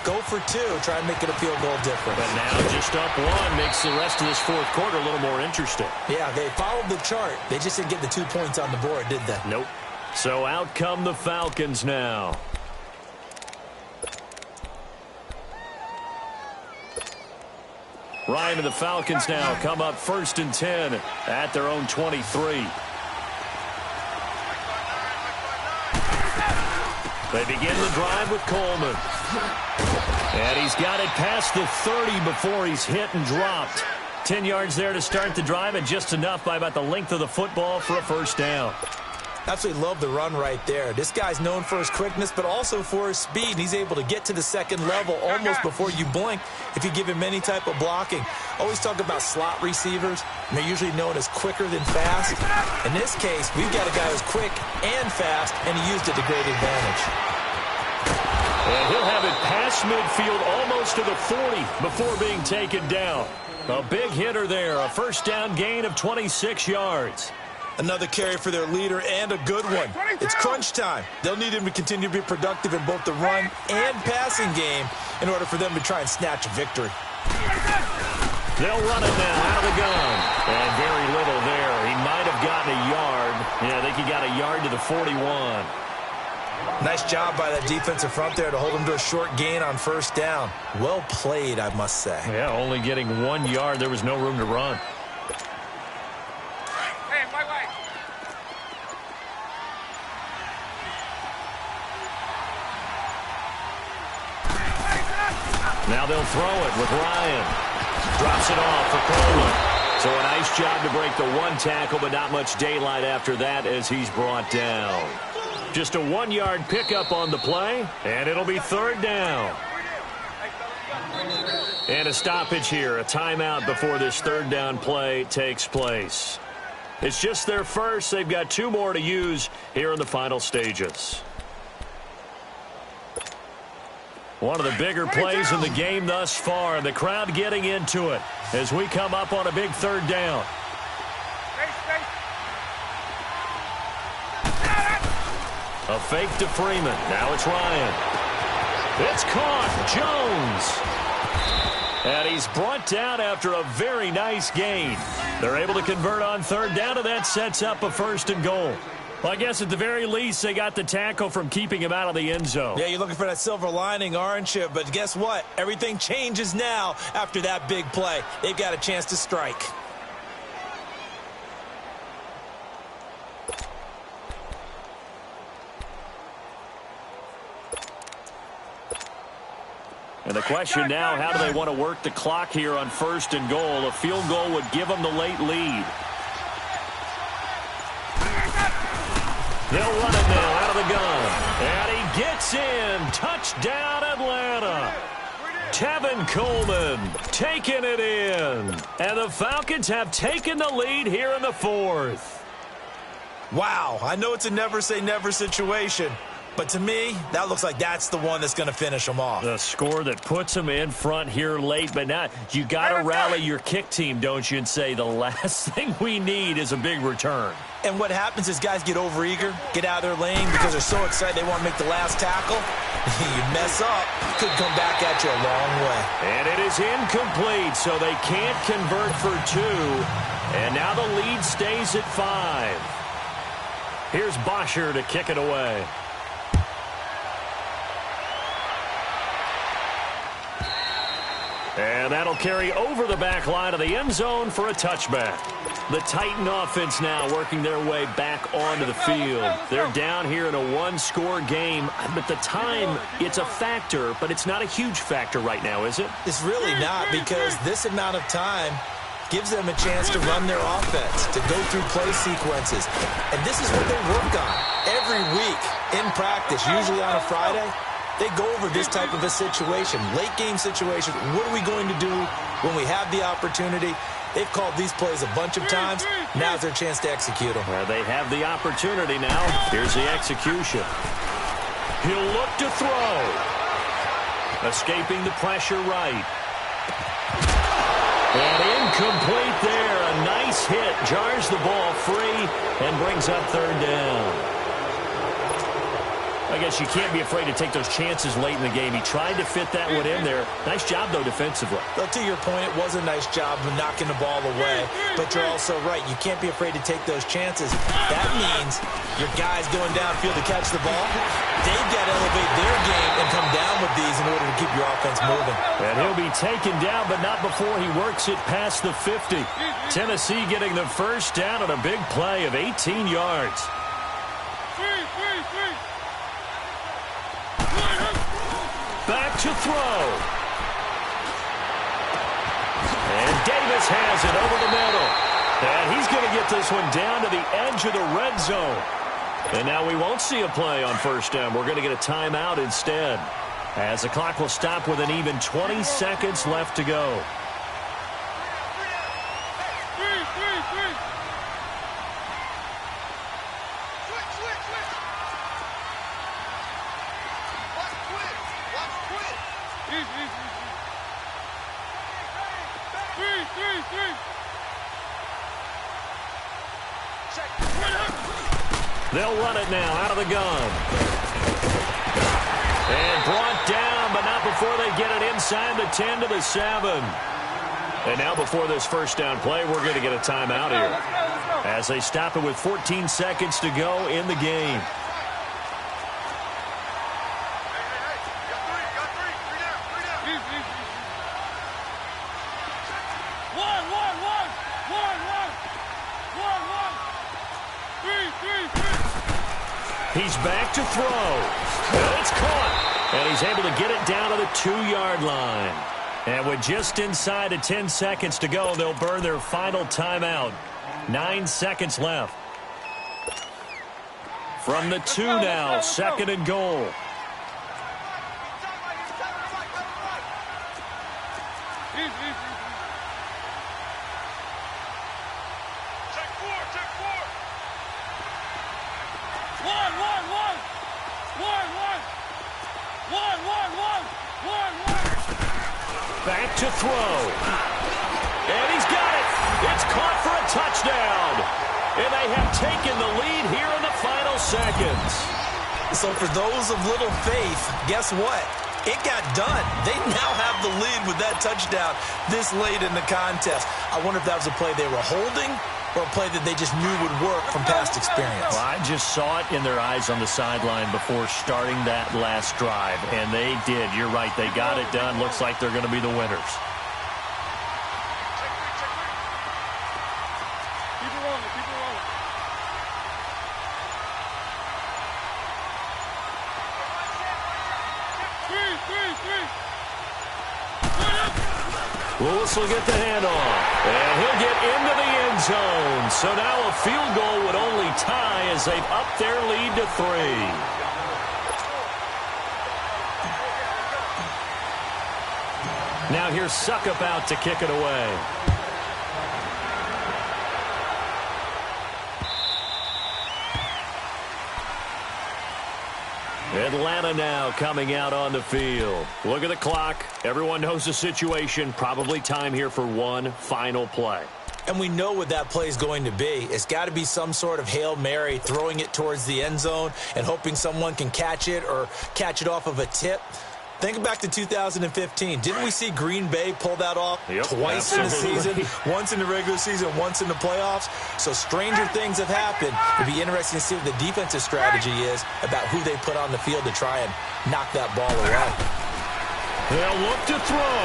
Go for 2. Try and make it a field goal difference. But now just up 1 makes the rest of this 4th quarter a little more interesting. Yeah, they followed the chart. They just didn't get the 2 points on the board, did they? Nope. So out come the Falcons now. Ryan and the Falcons now come up 1st and 10 at their own 23. They begin the drive with Coleman. And he's got it past the 30 before he's hit and dropped. 10 yards there to start the drive, and just enough by about the length of the football for a first down. Absolutely love the run right there. This guy's known for his quickness, but also for his speed. He's able to get to the 2nd level almost before you blink if you give him any type of blocking. Always talk about slot receivers, and they're usually known as quicker than fast. In this case, we've got a guy who's quick and fast, and he used it to great advantage. And he'll have it past midfield almost to the 40 before being taken down. A big hitter there, a first down gain of 26 yards. Another carry for their leader and a good one. It's crunch time. They'll need him to continue to be productive in both the run and passing game in order for them to try and snatch a victory. They'll run it now out of the gun. And very little there. He might have gotten a yard. Yeah, I think he got a yard to the 41. Nice job by that defensive front there to hold him to a short gain on first down. Well played, I must say. Yeah, only getting 1 yard. There was no room to run. Hey, white. Now they'll throw it with Ryan. Drops it off for Coleman. So a nice job to break the one tackle, but not much daylight after that as he's brought down. Just a 1 yard pickup on the play, and it'll be third down. And a stoppage here, a timeout before this third down play takes place. It's just their first. They've got 2 more to use here in the final stages. One of the bigger plays in the game thus far. The crowd getting into it as we come up on a big third down. A fake to Freeman. Now it's Ryan. It's caught. Jones. And he's brought down after a very nice gain. They're able to convert on third down, and that sets up a first and goal. Well, I guess at the very least, they got the tackle from keeping him out of the end zone. Yeah, you're looking for that silver lining, aren't you? But guess what? Everything changes now after that big play. They've got a chance to strike. And the question now, how do they want to work the clock here on first and goal? A field goal would give them the late lead. They'll run it now out of the gun. And he gets in. Touchdown, Atlanta. Tevin Coleman taking it in. And the Falcons have taken the lead here in the fourth. Wow, I know it's a never-say-never situation, but to me, that looks like that's the one that's going to finish them off. The score that puts them in front here late, but now you got to rally your kick team, don't you, and say the last thing we need is a big return. And what happens is guys get overeager, get out of their lane because they're so excited they want to make the last tackle. You mess up, could come back at you a long way. And it is incomplete, so they can't convert for 2. And now the lead stays at 5. Here's Bosher to kick it away. And that'll carry over the back line of the end zone for a touchback. The Titan offense now working their way back onto the field. They're down here in a 1-score game. But the time, it's a factor, but it's not a huge factor right now, is it? It's really not, because this amount of time gives them a chance to run their offense, to go through play sequences. And this is what they work on every week in practice, usually on a Friday. They go over this type of a situation, late-game situation. What are we going to do when we have the opportunity? They've called these plays a bunch of times. Now's their chance to execute them. Well, they have the opportunity now. Here's the execution. He'll look to throw. Escaping the pressure right. And incomplete there. A nice hit. Jars the ball free and brings up third down. I guess you can't be afraid to take those chances late in the game. He tried to fit that one in there. Nice job, though, defensively. Well, to your point, it was a nice job of knocking the ball away. But you're also right. You can't be afraid to take those chances. That means your guys going downfield to catch the ball, they've got to elevate their game and come down with these in order to keep your offense moving. And he'll be taken down, but not before he works it past the 50. Tennessee getting the first down on a big play of 18 yards. Back to throw. And Davis has it over the middle. And he's going to get this one down to the edge of the red zone. And now we won't see a play on first down. We're going to get a timeout instead, as the clock will stop with an even 20 seconds left to go. Switch. Watch the twist. They'll run it now out of the gun. And brought down, but not before they get it inside the 10 to the 7. And now before this first down play, we're going to get a timeout here as they stop it with 14 seconds to go in the game. He's back to throw. And it's caught. And he's able to get it down to the 2-yard line. And with just inside of 10 seconds to go, they'll burn their final timeout. 9 seconds left. From the 2 now, 2nd and goal. Back to throw. And he's got it. It's caught for a touchdown. And they have taken the lead here in the final seconds. So for those of little faith, guess what? It got done. They now have the lead with that touchdown this late in the contest. I wonder if that was a play they were holding or a play that they just knew would work from past experience. Well, I just saw it in their eyes on the sideline before starting that last drive, and they did. You're right. They got it done. Looks like they're going to be the winners. Keep it rolling. Keep it rolling. Three. Lewis will get the handoff, and he'll get into the end zone. So now a field goal would only tie as they've upped their lead to 3. Now here's Suckup out to kick it away. Atlanta now coming out on the field. Look at the clock. Everyone knows the situation. Probably time here for one final play. And we know what that play is going to be. It's got to be some sort of Hail Mary, throwing it towards the end zone and hoping someone can catch it or catch it off of a tip. Think back to 2015. Didn't we see Green Bay pull that off twice in the season? Once in the regular season, once in the playoffs. So stranger things have happened. It'd be interesting to see what the defensive strategy is about who they put on the field to try and knock that ball away. They'll look to throw.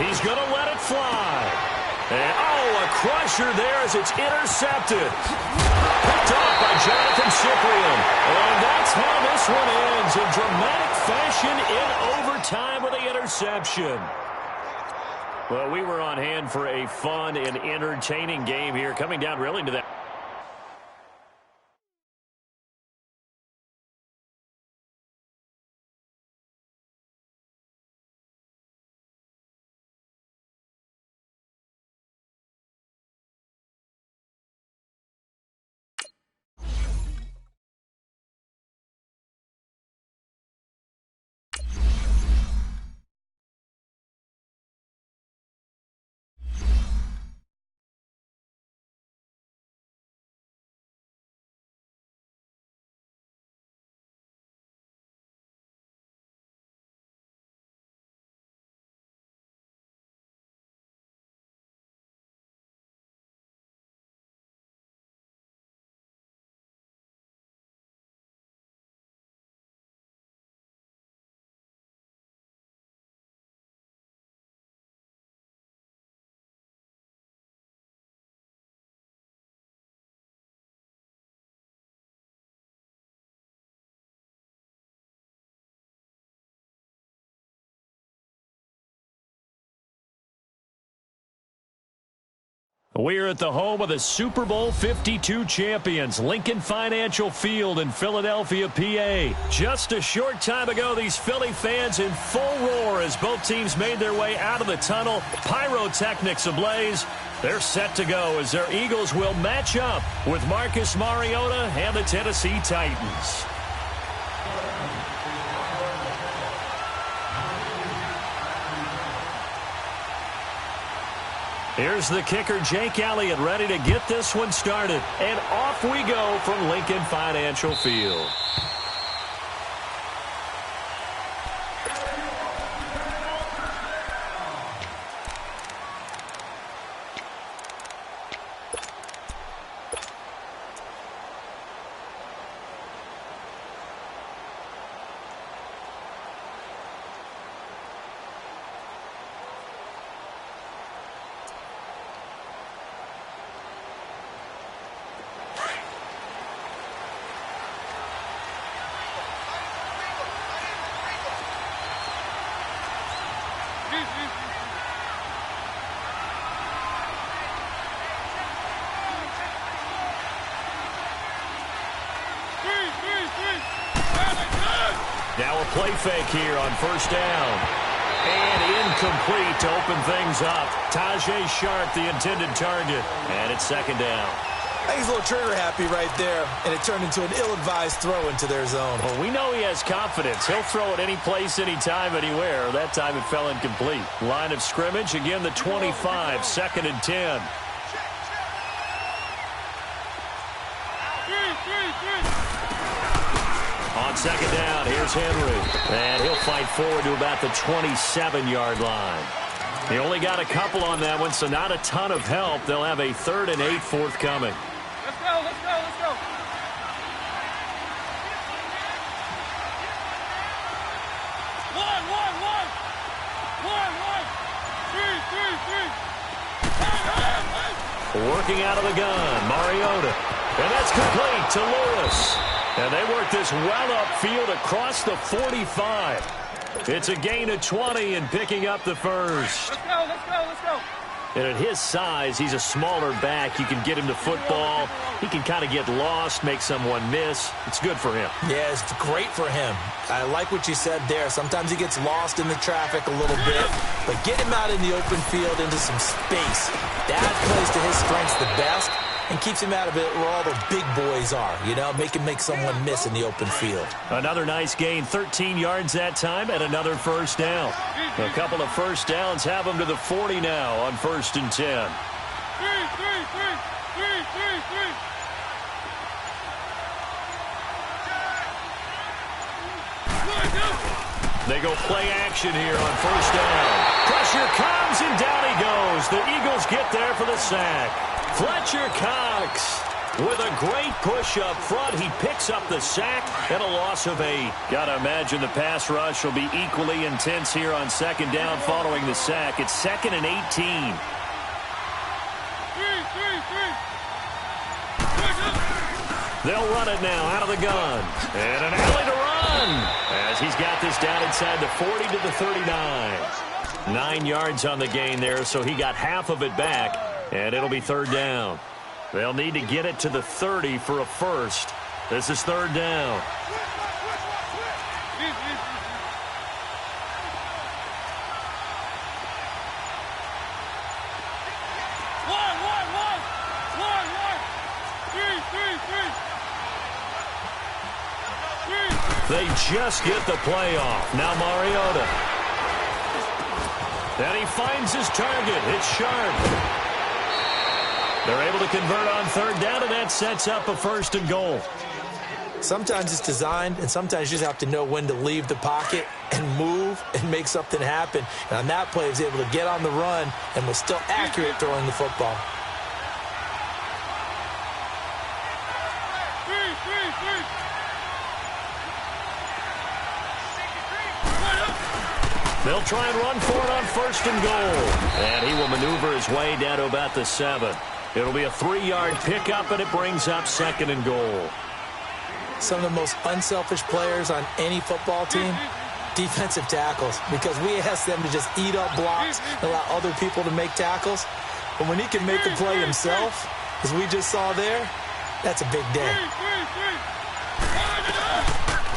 He's going to let it fly. And, a crusher there as it's intercepted. Picked off by Jonathan Cyprien. And that's how this one ends in dramatic fashion in overtime with the interception. Well, we were on hand for a fun and entertaining game here, coming down really to that. We're at the home of the Super Bowl 52 champions, Lincoln Financial Field in Philadelphia, PA. Just a short time ago, these Philly fans in full roar as both teams made their way out of the tunnel. Pyrotechnics ablaze. They're set to go as their Eagles will match up with Marcus Mariota and the Tennessee Titans. Here's the kicker, Jake Elliott, ready to get this one started. And off we go from Lincoln Financial Field. Now a play fake here on first down. And incomplete to open things up. Tajay Sharp, the intended target. And it's second down. I think he's a little trigger happy right there, and it turned into an ill-advised throw into their zone. Well, we know he has confidence. He'll throw it any place, anytime, anywhere. That time it fell incomplete. Line of scrimmage, again the 25, second and 10. On second down, here's Henry. And he'll fight forward to about the 27-yard line. He only got a couple on that one, so not a ton of help. They'll have a 3rd and 8 forthcoming. Let's go, let's go, let's go. One. Three. Working out of the gun, Mariota. And that's complete to Lewis. And they work this well upfield across the 45. It's a gain of 20 and picking up the first. Let's go. And at his size, he's a smaller back. You can get him to football. He can kind of get lost, make someone miss. It's good for him. Yeah, it's great for him. I like what you said there. Sometimes he gets lost in the traffic a little bit, but get him out in the open field into some space. That plays to his strengths the best and keeps him out of it where all the big boys are, you know, make someone miss in the open field. Another nice gain, 13 yards that time, and another first down. A couple of first downs have him to the 40 now on 1st and 10. Three. They go play action here on first down. Pressure comes, and down he goes. The Eagles get there for the sack. Fletcher Cox with a great push up front. He picks up the sack and a loss of 8. Gotta imagine the pass rush will be equally intense here on second down following the sack. It's 2nd and 18. Three. They'll run it now out of the gun. And an alley to run as he's got this down inside the 40 to the 39. 9 yards on the gain there, so he got half of it back, and it'll be 3rd down. They'll need to get it to the 30 for a first. This is 3rd down. They just get the play off. Now Mariota. And he finds his target. It's Sharp. They're able to convert on 3rd down, and that sets up a 1st and goal. Sometimes it's designed, and sometimes you just have to know when to leave the pocket and move and make something happen. And on that play, he was able to get on the run and was still accurate throwing the football. They'll try and run for it on 1st and goal. And he will maneuver his way down to about the 7. It'll be a 3-yard pickup, and it brings up 2nd and goal. Some of the most unselfish players on any football team, defensive tackles, because we ask them to just eat up blocks and allow other people to make tackles. But when he can make a play himself, as we just saw there, that's a big day.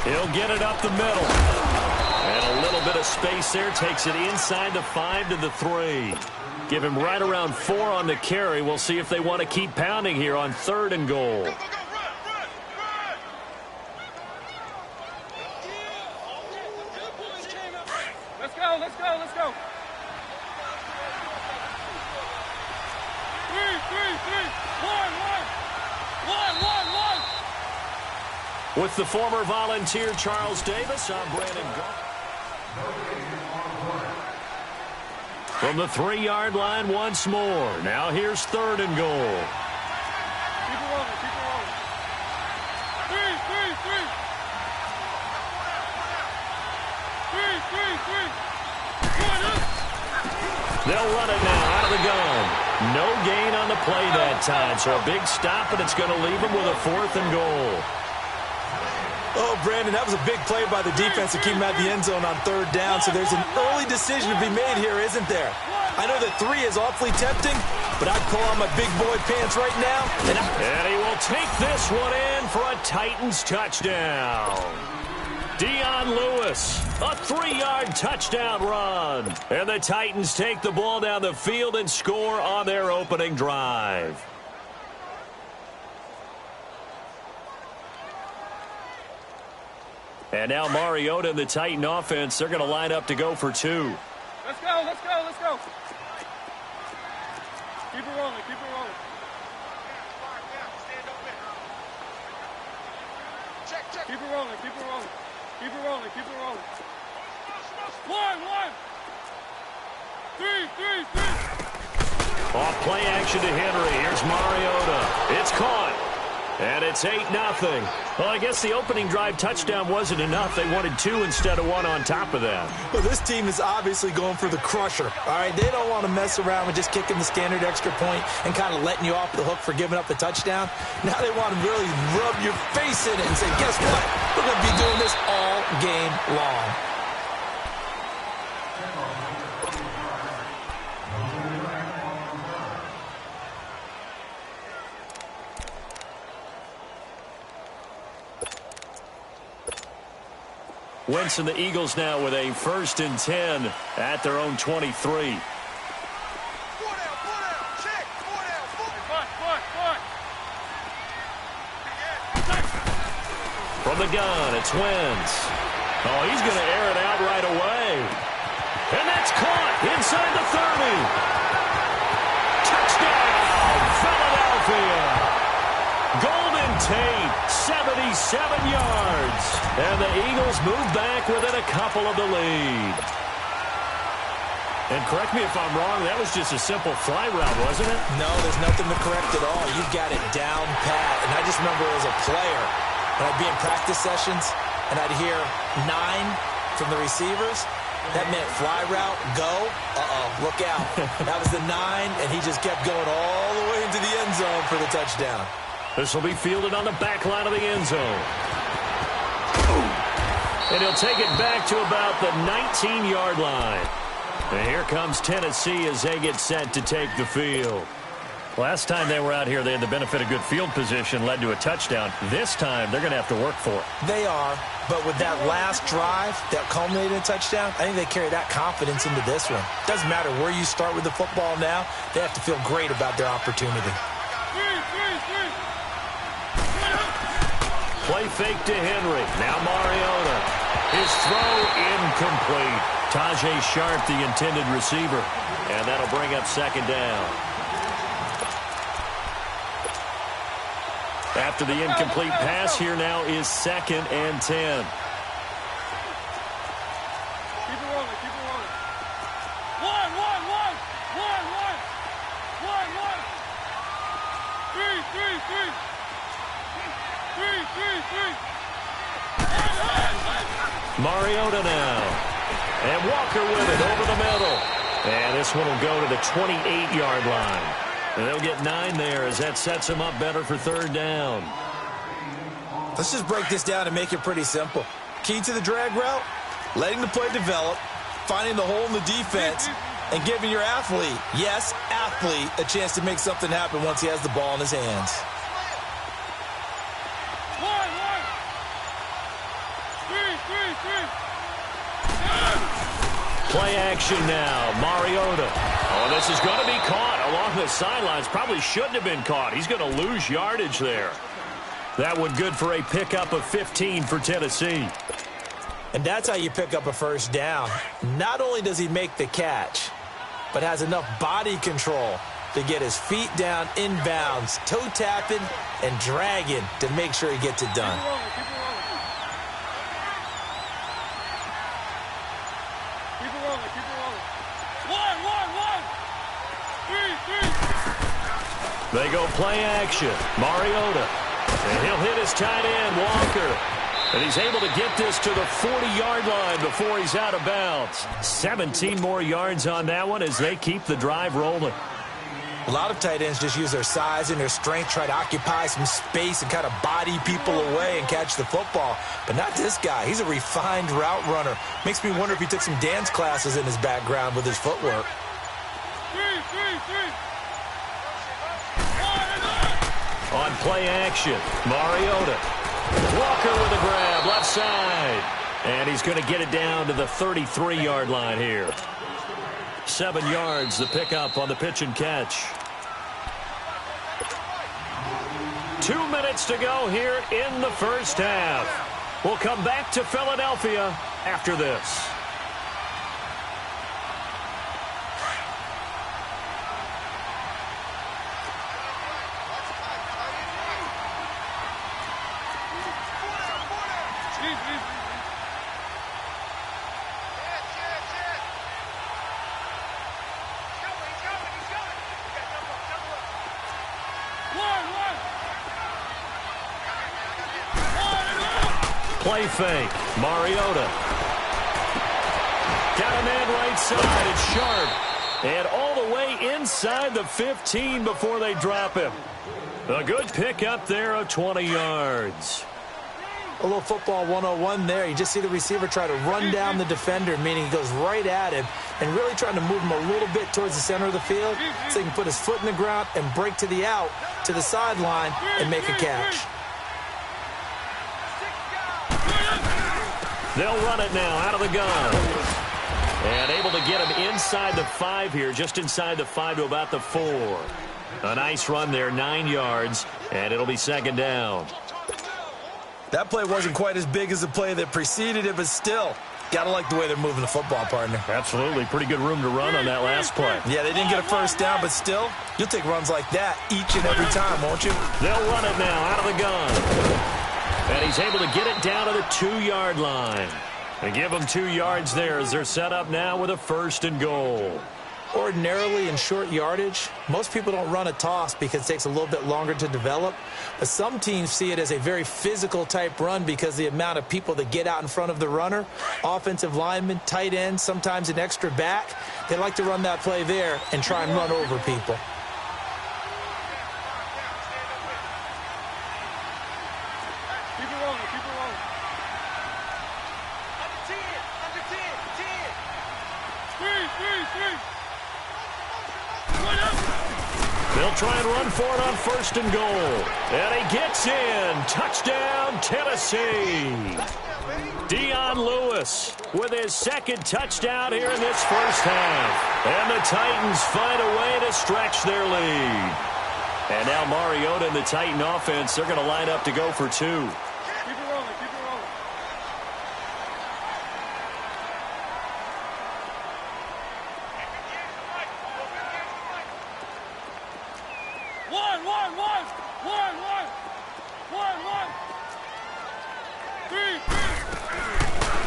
He'll get it up the middle. And a little bit of space there takes it inside the 5 to the 3. Give him right around 4 on the carry. We'll see if they want to keep pounding here on 3rd and goal. Let's go. With the former Volunteer Charles Davis, I'm Brandon Goff. From the 3-yard line once more. Now here's 3rd and goal. Keep it rolling, keep it rolling. 3, 3, 3. 3, 3, 3. They'll run it now out of the gun. No gain on the play that time, so a big stop, and it's going to leave them with a 4th and goal. Oh, Brandon, that was a big play by the defense to keep him at the end zone on 3rd down, so there's an early decision to be made here, isn't there? I know that 3 is awfully tempting, but I'd pull on my big boy pants right now. And he will take this one in for a Titans touchdown. Dion Lewis, a 3-yard touchdown run. And the Titans take the ball down the field and score on their opening drive. And now Mariota and the Titan offense, they're going to line up to go for 2. Let's go, let's go, let's go. Keep it rolling, keep it rolling. Keep it rolling, keep it rolling. Keep it rolling, keep it rolling. 1, 1. 3, 3, 3. Off play action to Henry. Here's Mariota. It's caught. And it's 8-0. Well, I guess the opening drive touchdown wasn't enough. They wanted 2 instead of 1 on top of that. Well, this team is obviously going for the crusher. All right, they don't want to mess around with just kicking the standard extra point and kind of letting you off the hook for giving up the touchdown. Now they want to really rub your face in it and say, guess what? We're going to be doing this all game long. Wentz and the Eagles now with a 1st and 10 at their own 23. 4 down, 4 down, check, 4 down, 4. From the gun, it's Wentz. Oh, he's going to air it out right away. And that's caught inside the 30. Touchdown, Philadelphia. Golden Tate, 77 yards. And the Eagles move back within a couple of the lead. And correct me if I'm wrong, that was just a simple fly route, wasn't it? No, there's nothing to correct at all. You've got it down pat. And I just remember as a player, when I'd be in practice sessions and I'd hear 9 from the receivers, that meant fly route, go, look out. That was the 9, and he just kept going all the way into the end zone for the touchdown. This will be fielded on the back line of the end zone. And he'll take it back to about the 19-yard line. And here comes Tennessee as they get set to take the field. Last time they were out here, they had the benefit of good field position, led to a touchdown. This time, they're going to have to work for it. They are, but with that last drive that culminated in a touchdown, I think they carry that confidence into this one. Doesn't matter where you start with the football now, they have to feel great about their opportunity. Play fake to Henry. Now Mariota. His throw incomplete. Tajay Sharp, the intended receiver. And that'll bring up 2nd down. After the incomplete pass, here now is 2nd and 10. Keep it rolling, keep it rolling. 1, 1, 1. 1, 1. 1, 1. 3, 3, 3. 3, 3, 3. Mariota now. And Walker with it over the middle. And this one will go to the 28-yard line. And they'll get 9 there as that sets them up better for 3rd down. Let's just break this down and make it pretty simple. Key to the drag route, letting the play develop, finding the hole in the defense, and giving your athlete, yes, athlete, a chance to make something happen once he has the ball in his hands. 1, 1. 3, 3, 3. Play action now. Mariota. Oh, this is going to be caught along the sidelines. Probably shouldn't have been caught. He's going to lose yardage there. That one good for a pickup of 15 for Tennessee. And that's how you pick up a 1st down. Not only does he make the catch, but has enough body control to get his feet down inbounds, toe tapping and dragging to make sure he gets it done. Keep it rolling, keep it rolling. They go play action. Mariota. And he'll hit his tight end, Walker. And he's able to get this to the 40-yard line before he's out of bounds. 17 more yards on that one as they keep the drive rolling. A lot of tight ends just use their size and their strength, try to occupy some space and kind of body people away and catch the football. But not this guy. He's a refined route runner. Makes me wonder if he took some dance classes in his background with his footwork. On play action, Mariota. Walker with a grab, left side. And he's going to get it down to the 33-yard line here. 7 yards, the pickup on the pitch and catch. 2 minutes to go here in the first half. We'll come back to Philadelphia after this. Play fake. Mariota. Got a man right side. It's Sharp. And all the way inside the 15 before they drop him. A good pickup there of 20 yards. A little football 101 there. You just see the receiver try to run down the defender, meaning he goes right at him and really trying to move him a little bit towards the center of the field so he can put his foot in the ground and break to the out, to the sideline, and make a catch. They'll run it now out of the gun. And able to get him inside the 5 here, just inside the 5 to about the 4. A nice run there, 9 yards, and it'll be second down. That play wasn't quite as big as the play that preceded it, but still, got to like the way they're moving the football, partner. Absolutely. Pretty good room to run on that last play. Yeah, they didn't get a first down, but still, you'll take runs like that each and every time, won't you? They'll run it now out of the gun. And he's able to get it down to the 2-yard line. And give them 2 yards there as they're set up now with a 1st and goal. Ordinarily in short yardage, most people don't run a toss because it takes a little bit longer to develop. But some teams see it as a very physical type run because the amount of people that get out in front of the runner, offensive linemen, tight ends, sometimes an extra back, they like to run that play there and try and run over people. They'll try and run for it on 1st and goal. And he gets in. Touchdown, Tennessee. Dion Lewis with his 2nd touchdown here in this first half. And the Titans find a way to stretch their lead. And now Mariota and the Titan offense, they're going to line up to go for 2. Keep it rolling, keep it rolling.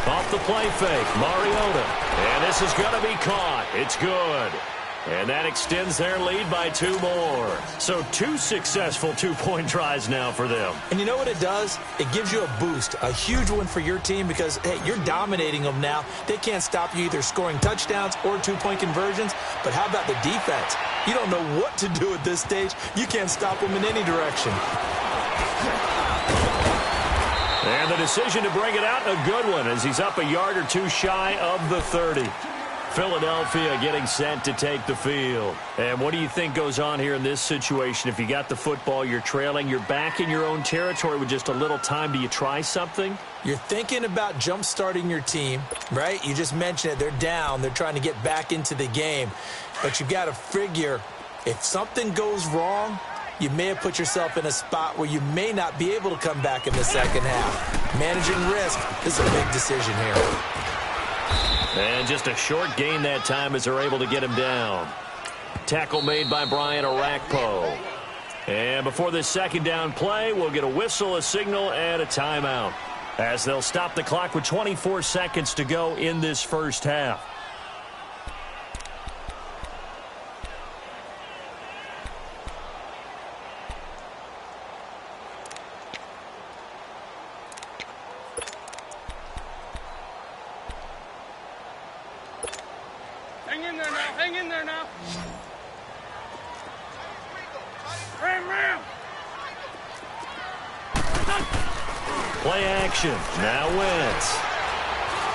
Off the play fake, Mariota. And this is going to be caught. It's good. And that extends their lead by 2 more. So 2 successful 2-point tries now for them. And you know what it does? It gives you a boost, a huge one for your team because, hey, you're dominating them now. They can't stop you either scoring touchdowns or 2-point conversions. But how about the defense? You don't know what to do at this stage. You can't stop them in any direction. And the decision to bring it out, a good one, as he's up a yard or 2 shy of the 30. Philadelphia getting set to take the field. And what do you think goes on here in this situation? If you got the football, you're trailing, you're back in your own territory with just a little time. Do you try something? You're thinking about jump-starting your team, right? You just mentioned it. They're down. They're trying to get back into the game. But you've got to figure if something goes wrong, you may have put yourself in a spot where you may not be able to come back in the second half. Managing risk is a big decision here. And just a short gain that time as they're able to get him down. Tackle made by Brian Orakpo. And before this second down play, we'll get a whistle, a signal, and a timeout, as they'll stop the clock with 24 seconds to go in this first half. Play action. Now Wentz.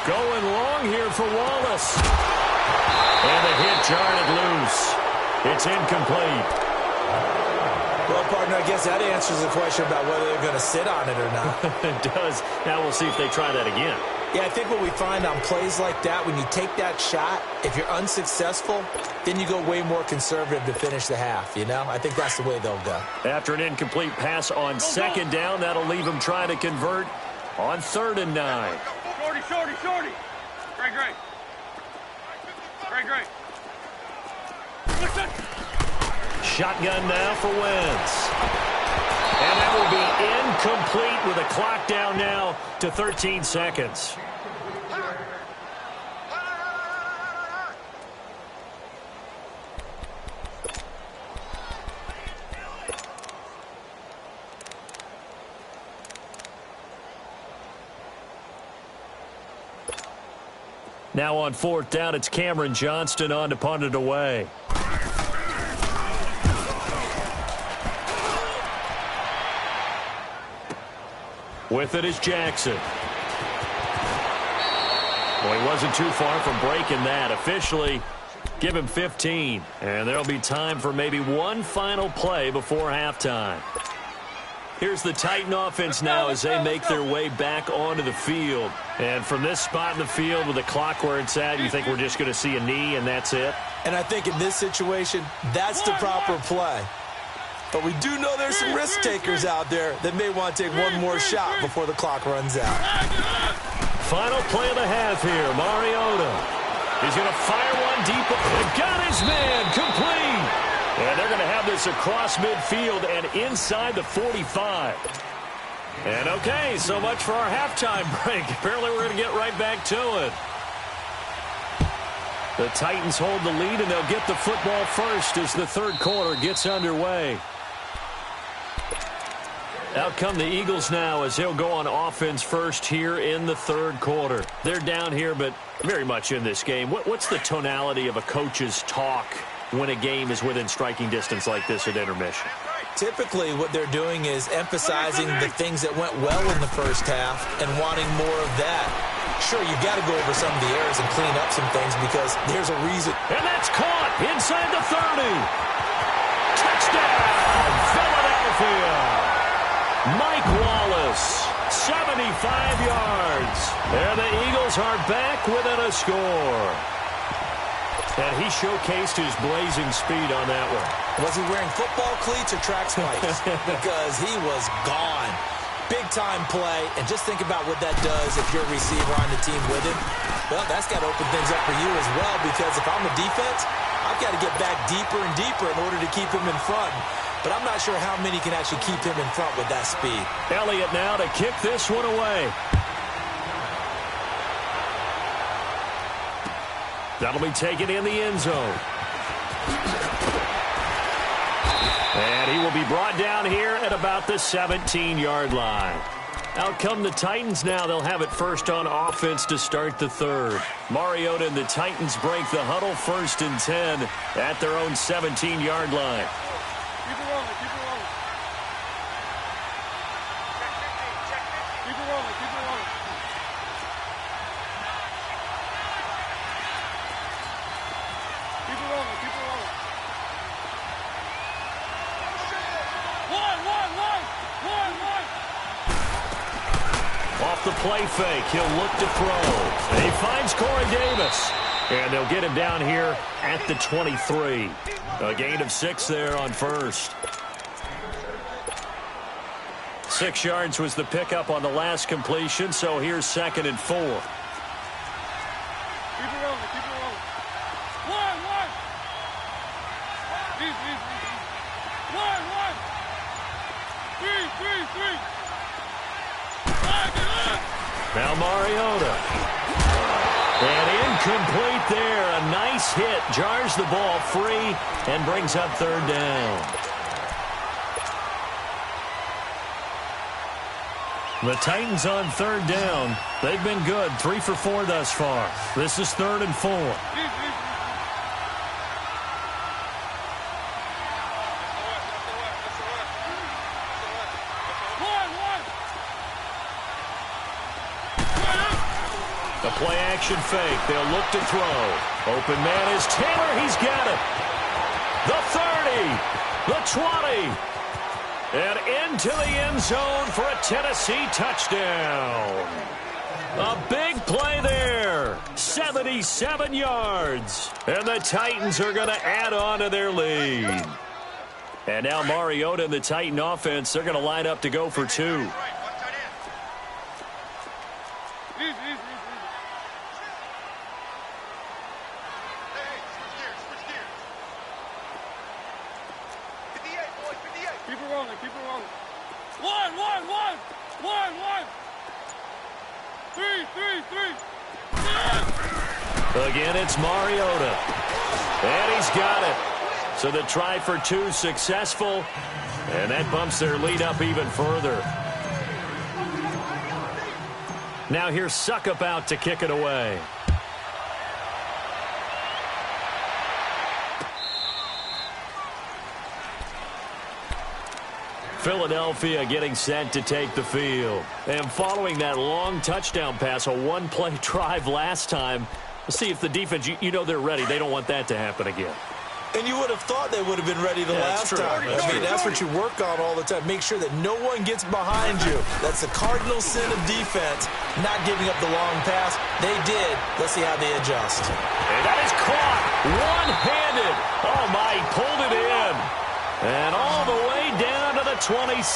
Going long here for Wallace. And the hit jarred it loose. It's incomplete. Well, partner, I guess that answers the question about whether they're going to sit on it or not. It does. Now we'll see if they try that again. Yeah, I think what we find on plays like that, when you take that shot, if you're unsuccessful, then you go way more conservative to finish the half, you know? I think that's the way they'll go. After an incomplete pass on second down, that'll leave them trying to convert on 3rd and 9. Shorty. Great. Listen. Shotgun now for Wentz. And that will be incomplete with a clock down now to 13 seconds. Now on 4th down, it's Cameron Johnston on to punt it away. With it is Jackson. Well, he wasn't too far from breaking that. Officially, give him 15. And there'll be time for maybe one final play before halftime. Here's the Titan offense now as they make their way back onto the field. And from this spot in the field with the clock where it's at, you think we're just going to see a knee and that's it? And I think in this situation, that's the proper play. But we do know there's some risk takers out there that may want to take one more shot before the clock runs out. Final play of the half here. Mariota. He's going to fire one deep. Got his man complete. And they're going to have this across midfield and inside the 45. And okay, so much for our halftime break. Apparently we're going to get right back to it. The Titans hold the lead, and they'll get the football first as the 3rd quarter gets underway. Out come the Eagles now as they'll go on offense first here in the 3rd quarter. They're down here, but very much in this game. What's the tonality of a coach's talk when a game is within striking distance like this at intermission? Typically, what they're doing is emphasizing the things that went well in the first half and wanting more of that. Sure, you got to go over some of the errors and clean up some things because there's a reason. And that's caught inside the 30. Touchdown, Philadelphia. Mike Wallace, 75 yards. And the Eagles are back within a score. And he showcased his blazing speed on that one. Was he wearing football cleats or track spikes? Because he was gone. Big-time play, and just think about what that does if you're a receiver on the team with him. Well, that's got to open things up for you as well, because if I'm a defense, I've got to get back deeper and deeper in order to keep him in front. But I'm not sure how many can actually keep him in front with that speed. Elliott now to kick this one away. That'll be taken in the end zone. And he will be brought down here at about the 17-yard line. Out come the Titans now. They'll have it first on offense to start the 3rd. Mariota and the Titans break the huddle 1st and 10 at their own 17-yard line. Keep it rolling. Keep it rolling. Keep it rolling. Keep it rolling. Keep it rolling. Keep it rolling. One. Off the play fake, he'll look to throw. And he finds Corey Davis. And they'll get him down here at the 23. A gain of 6 there on 1st. 6 yards was the pickup on the last completion, so here's 2nd and 4. Keep it rolling. Keep it rolling. One. Easy. One. 3. Now Mariota. And incomplete there. A nice hit. Jars the ball free and brings up 3rd down. The Titans on 3rd down. They've been good. 3 for 4 thus far. This is 3rd and 4. The play action fake. They'll look to throw. Open man is Taylor. He's got it. The 30. The 20. And into the end zone for a Tennessee touchdown. A big play there. 77 yards. And the Titans are going to add on to their lead. And now Mariota and the Titan offense, they're going to line up to go for two. Keep it rolling, keep it rolling. One. 3. Again, it's Mariota. And he's got it. So the try for two successful. And that bumps their lead up even further. Now here's Suckup out to kick it away. Philadelphia getting set to take the field. And following that long touchdown pass, a one-play drive last time, let's see if the defense, you know they're ready. They don't want that to happen again. And you would have thought they would have been ready the last time. I mean, that's what you work on all the time. Make sure that no one gets behind you. That's the cardinal sin of defense, not giving up the long pass. They did. Let's see how they adjust. And that is caught one-handed. Oh, my, he pulled it in. And all the way down to the 26.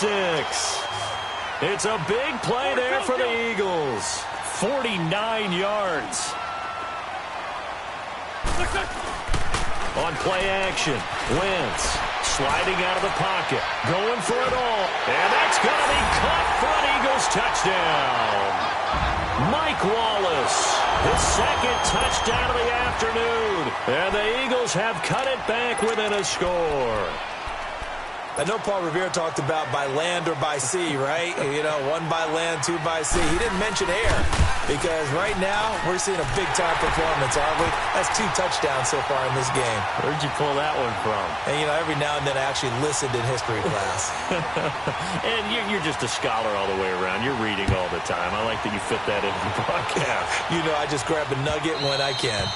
It's a big play there for the Eagles. 49 yards. On play action, Wentz sliding out of the pocket, going for it all. And that's going to be caught for an Eagles touchdown. Mike Wallace, his second touchdown of the afternoon. And the Eagles have cut it back within a score. I know Paul Revere talked about by land or by sea, right? You know, one by land, two by sea. He didn't mention air because right now we're seeing a big-time performance, aren't we? That's 2 touchdowns so far in this game. Where'd you pull that one from? And, you know, every now and then I actually listened in history class. And you're just a scholar all the way around. You're reading all the time. I like that you fit that into the broadcast. You know, I just grab a nugget when I can.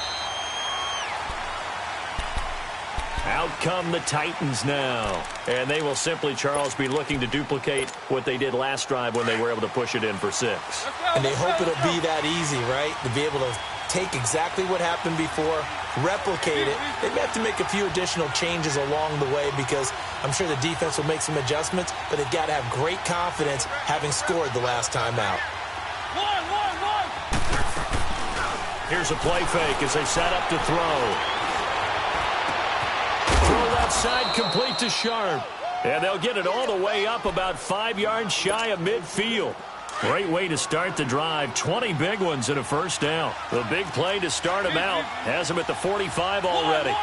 Out come the Titans now. And they will simply, Charles, be looking to duplicate what they did last drive when they were able to push it in for 6. And they hope it'll be that easy, right? To be able to take exactly what happened before, replicate it. They may have to make a few additional changes along the way because I'm sure the defense will make some adjustments, but they've got to have great confidence having scored the last time out. One. Here's a play fake as they set up to throw. Outside, complete to Sharp. And they'll get it all the way up about 5 yards shy of midfield. Great way to start the drive. 20 big ones and a first down. The big play to start him out. Has him at the 45 already.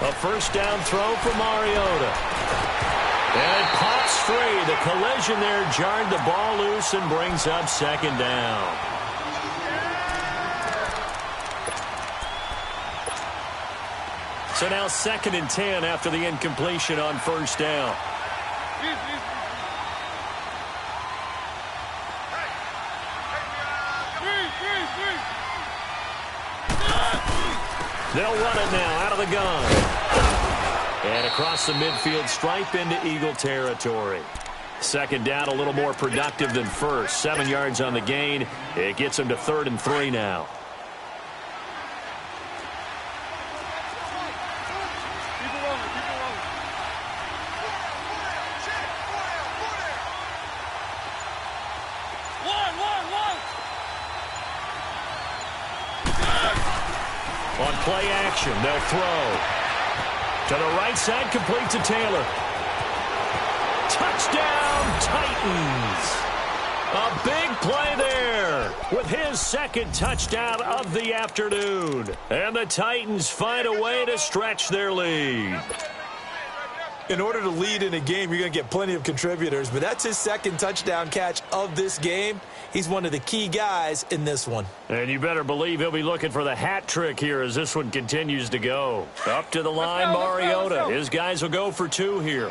A first down throw for Mariota. And it pops free. The collision there jarred the ball loose and brings up second down. So now 2nd and 10 after the incompletion on first down. They'll run it now out of the gun. And across the midfield stripe into Eagle territory. Second down a little more productive than first. 7 yards on the gain. It gets them to 3rd and 3 now. On play action, they'll throw. To the right side, complete to Taylor. Touchdown, Titans. A big play there with his 2nd touchdown of the afternoon. And the Titans find a way to stretch their lead. In order to lead in a game, you're going to get plenty of contributors, but that's his 2nd touchdown catch of this game. He's one of the key guys in this one. And you better believe he'll be looking for the hat trick here as this one continues to go. Up to the line, Mariota. His guys will go for 2 here.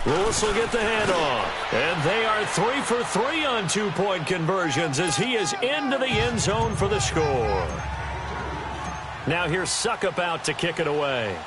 Lewis will get the handoff. And they are 3 for 3 on two-point conversions as he is into the end zone for the score. Now here's Suckup out to kick it away.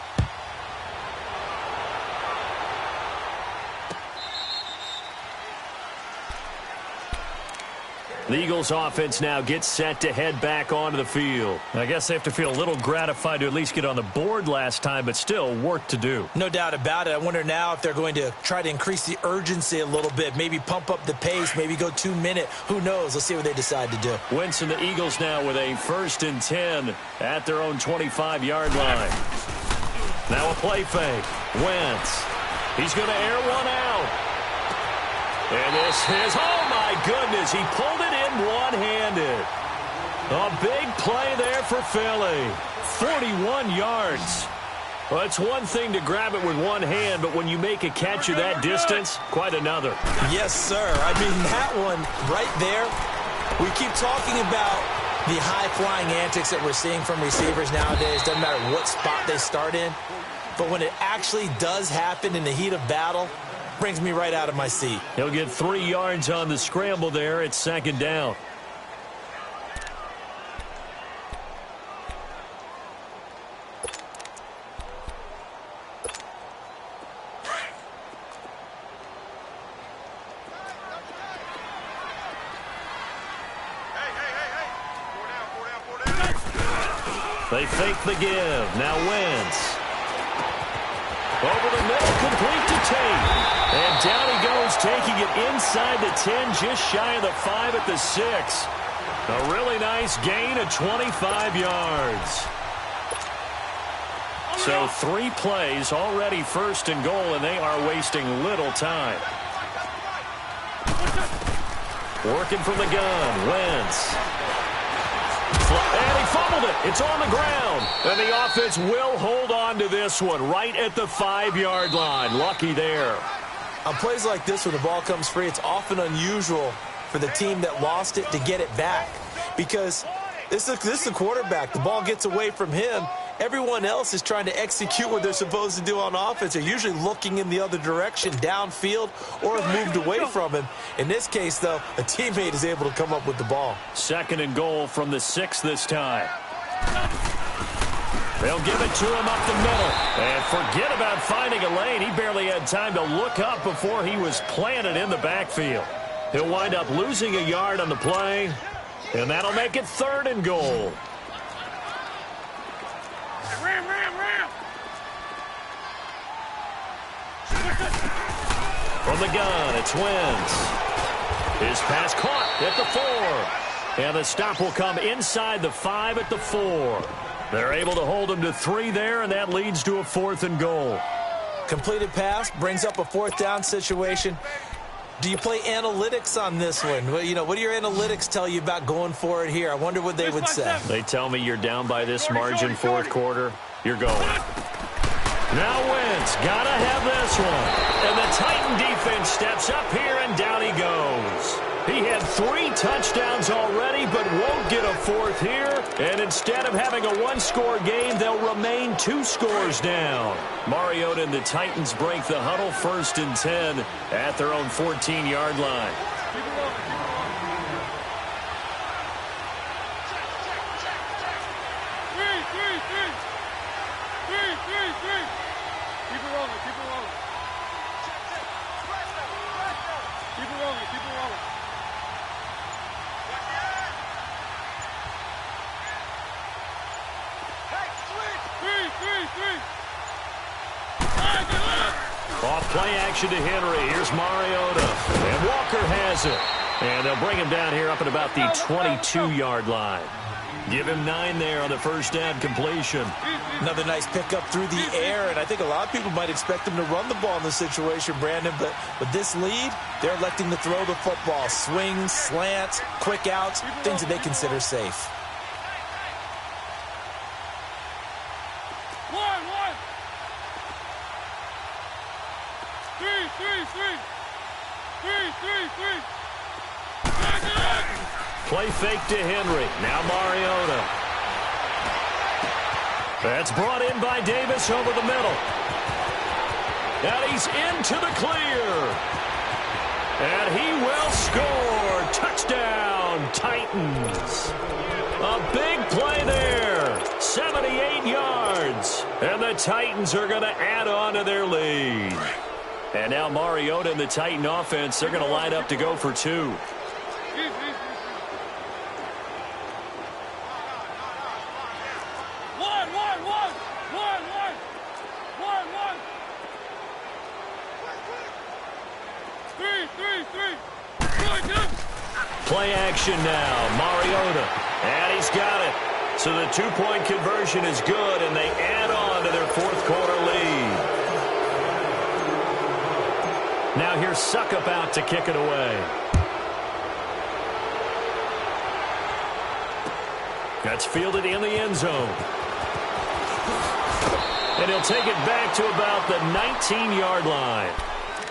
The Eagles offense now gets set to head back onto the field. I guess they have to feel a little gratified to at least get on the board last time, but still work to do. No doubt about it. I wonder now if they're going to try to increase the urgency a little bit, maybe pump up the pace, maybe go 2 minute. Who knows? Let's see what they decide to do. Wentz and the Eagles now with a 1st and 10 at their own 25-yard line. Now a play fake. Wentz. He's going to air one out. And this is, oh my goodness, he pulled it in one-handed. A big play there for Philly. 41 yards. Well, it's one thing to grab it with one hand, but when you make a catch of that distance, quite another. Yes, sir. I mean, that one right there, we keep talking about the high-flying antics that we're seeing from receivers nowadays. Doesn't matter what spot they start in. But when it actually does happen in the heat of battle, brings me right out of my seat. He'll get 3 yards on the scramble there. It's 2nd down. They fake the give. Now Wentz. Over the middle, complete to Tate. And down he goes, taking it inside the 10, just shy of the 5 at the 6. A really nice gain of 25 yards. So 3 plays, already 1st and goal, and they are wasting little time. Working from the gun, Wentz. And he fumbled it. It's on the ground. And the offense will hold on to this one right at the 5-yard line. Lucky there. On plays like this, when the ball comes free, it's often unusual for the team that lost it to get it back. Because this is the quarterback. The ball gets away from him. Everyone else is trying to execute what they're supposed to do on offense. They're usually looking in the other direction, downfield, or have moved away from him. In this case, though, a teammate is able to come up with the ball. 2nd and goal from the 6 this time. They'll give it to him up the middle. And forget about finding a lane. He barely had time to look up before he was planted in the backfield. He'll wind up losing a yard on the play, and that'll make it 3rd and goal. From the gun, it's Wentz. His pass caught at the 4. And the stop will come inside the 5 at the 4. They're able to hold him to 3 there, and that leads to a 4th and goal. Completed pass brings up a 4th down situation. Do you play analytics on this one? Well, you know, what do your analytics tell you about going for it here? I wonder what they would say. They tell me you're down by this margin, 4th quarter. You're going. Now Wentz, gotta have this one. And the Titan defense steps up here, and down he goes. He had 3 touchdowns already, but won't get a 4th here. And instead of having a 1-score game, they'll remain 2 scores down. Mariota and the Titans break the huddle, 1st and 10 at their own 14-yard line. Off play action to Henry. Here's Mariota. And Walker has it. And they'll bring him down here up at about the 22-yard line. Give him 9 there on the 1st down completion. Another nice pickup through the air, and I think a lot of people might expect him to run the ball in this situation, Brandon, but with this lead, they're electing to throw the football. Swings, slants, quick outs, things that they consider safe. Play fake to Henry. Now Mariota. That's brought in by Davis over the middle. And he's into the clear. And he will score. Touchdown, Titans. A big play there. 78 yards. And the Titans are going to add on to their lead. And now Mariota and the Titan offense, they're going to line up to go for two. Play action now. Mariota. And he's got it. So the two-point conversion is good, and they add on to their fourth quarter lead. Now here's Suckup out to kick it away. That's fielded in the end zone. And he'll take it back to about the 19-yard line.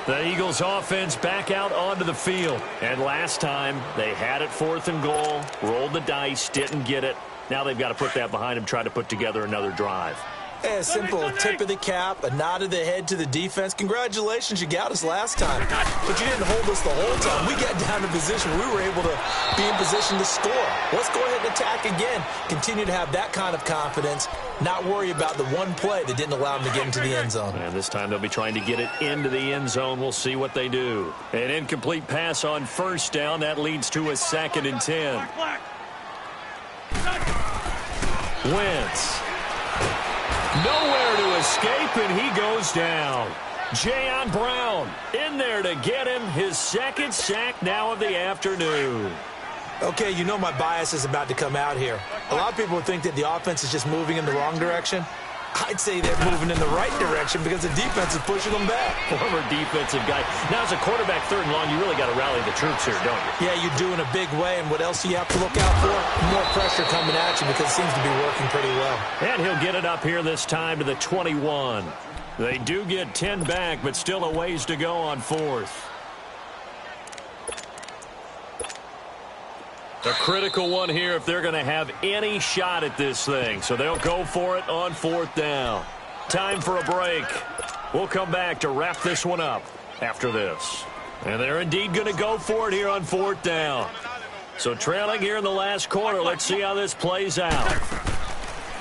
The Eagles offense back out onto the field. And last time, they had it 4th and goal, rolled the dice, didn't get it. Now they've got to put that behind them, try to put together another drive. A simple tip of the cap, a nod of the head to the defense. Congratulations, you got us last time. But you didn't hold us the whole time. We got down to position. We were able to be in position to score. Let's go ahead and attack again. Continue to have that kind of confidence, not worry about the one play that didn't allow them to get into the end zone. And this time they'll be trying to get it into the end zone. We'll see what they do. An incomplete pass on first down. That leads to a 2nd and 10. Wentz. Nowhere to escape, and he goes down. Jayon Brown in there to get him his 2nd sack now of the afternoon. Okay, you know my bias is about to come out here. A lot of people would think that the offense is just moving in the wrong direction. I'd say they're moving in the right direction because the defense is pushing them back. Former defensive guy. Now, as a quarterback 3rd and long, you really got to rally the troops here, don't you? Yeah, you do in a big way. And what else do you have to look out for? More pressure coming at you because it seems to be working pretty well. And he'll get it up here this time to the 21. They do get 10 back, but still a ways to go on 4th. A critical one here if they're going to have any shot at this thing. So they'll go for it on 4th down. Time for a break. We'll come back to wrap this one up after this. And they're indeed going to go for it here on 4th down. So trailing here in the last quarter, let's see how this plays out.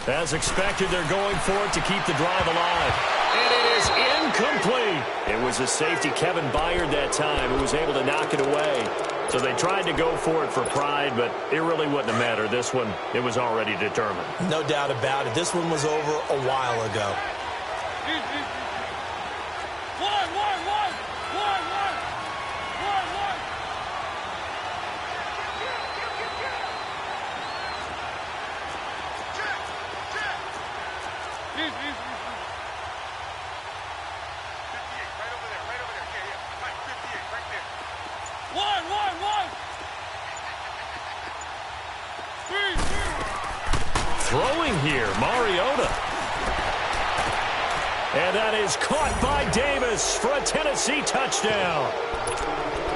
As expected, they're going for it to keep the drive alive. And it is incomplete. It was a safety, Kevin Byard, that time, who was able to knock it away. So they tried to go for it for pride, but it really wouldn't have mattered. This one, it was already determined. No doubt about it. This one was over a while ago. Throwing here, Mariota. And that is caught by Davis for a Tennessee touchdown.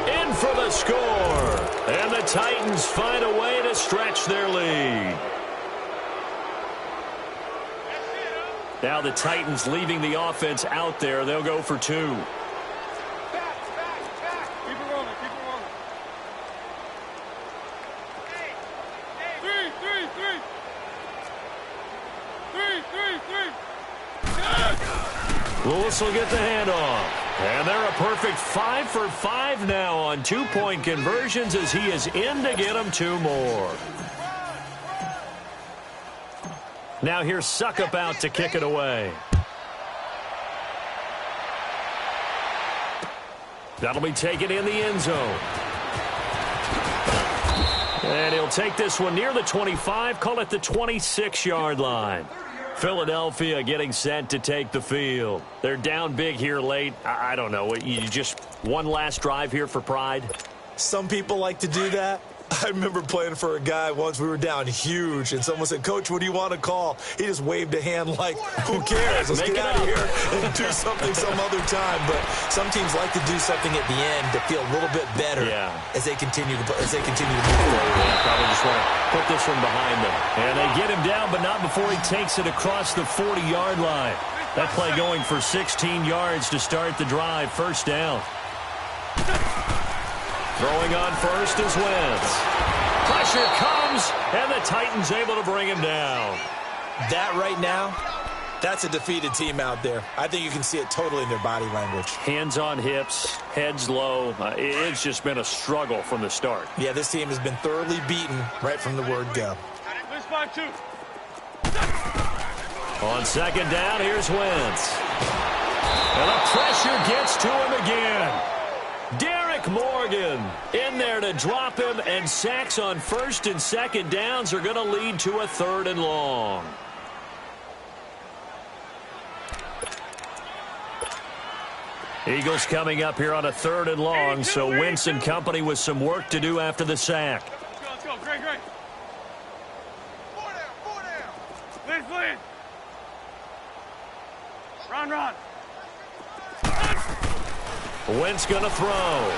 In for the score. And the Titans find a way to stretch their lead. Now the Titans leaving the offense out there. They'll go for 2. Lewis will get the handoff. And they're a perfect 5 for 5 now on 2-point conversions as he is in to get them 2 more. Now here's Suckup out to kick it away. That'll be taken in the end zone. And he'll take this one near the 25, call it the 26-yard line. Philadelphia getting set to take the field. They're down big here late. I don't know. You just one last drive here for pride? Some people like to do that. I remember playing for a guy once. We were down huge, and someone said, "Coach, what do you want to call?" He just waved a hand like, who cares? Let's get out of here and do something some other time. But some teams like to do something at the end to feel a little bit better as they continue to move forward. Yeah, probably just want to put this one behind them. And they get him down, but not before he takes it across the 40-yard line. That play going for 16 yards to start the drive. First down. Throwing on first is Wentz. Pressure comes, and the Titans able to bring him down. That right now, that's a defeated team out there. I think you can see it totally in their body language. Hands on hips, heads low. It's just been a struggle from the start. Yeah, this team has been thoroughly beaten right from the word go. This spot, two. On second down, here's Wentz. And the pressure gets to him again. Derek Morgan in there to drop him, and sacks on first and second downs are going to lead to a 3rd and long. Eagles coming up here on a 3rd and long, so Wentz and company with some work to do after the sack. Let's go. Great. Four down. Please. Run. Wentz going to throw.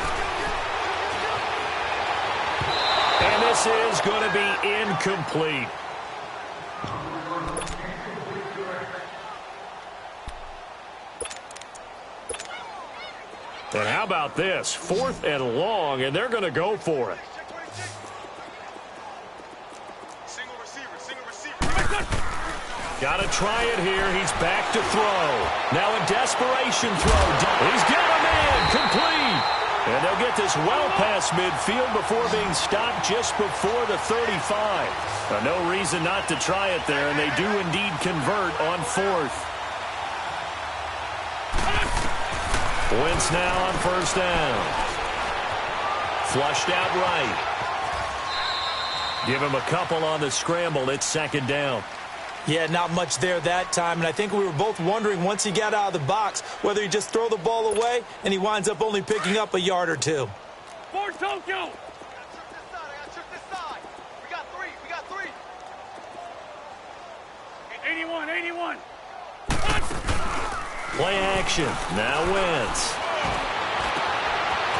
And this is going to be incomplete. And how about this? 4th and long, and they're going to go for it. Single receiver. Got to try it here. He's back to throw. Now a desperation throw. He's got a man. Complete. And they'll get this well past midfield before being stopped just before the 35. No reason not to try it there, and they do indeed convert on 4th. Wentz now on first down. Flushed out right. Give him a couple on the scramble. It's second down. Yeah, not much there that time, and I think we were both wondering once he got out of the box whether he just throw the ball away and he winds up only picking up a yard or two. For Tokyo. I gotta check this side. We got three. 81. Play action. Now Wentz.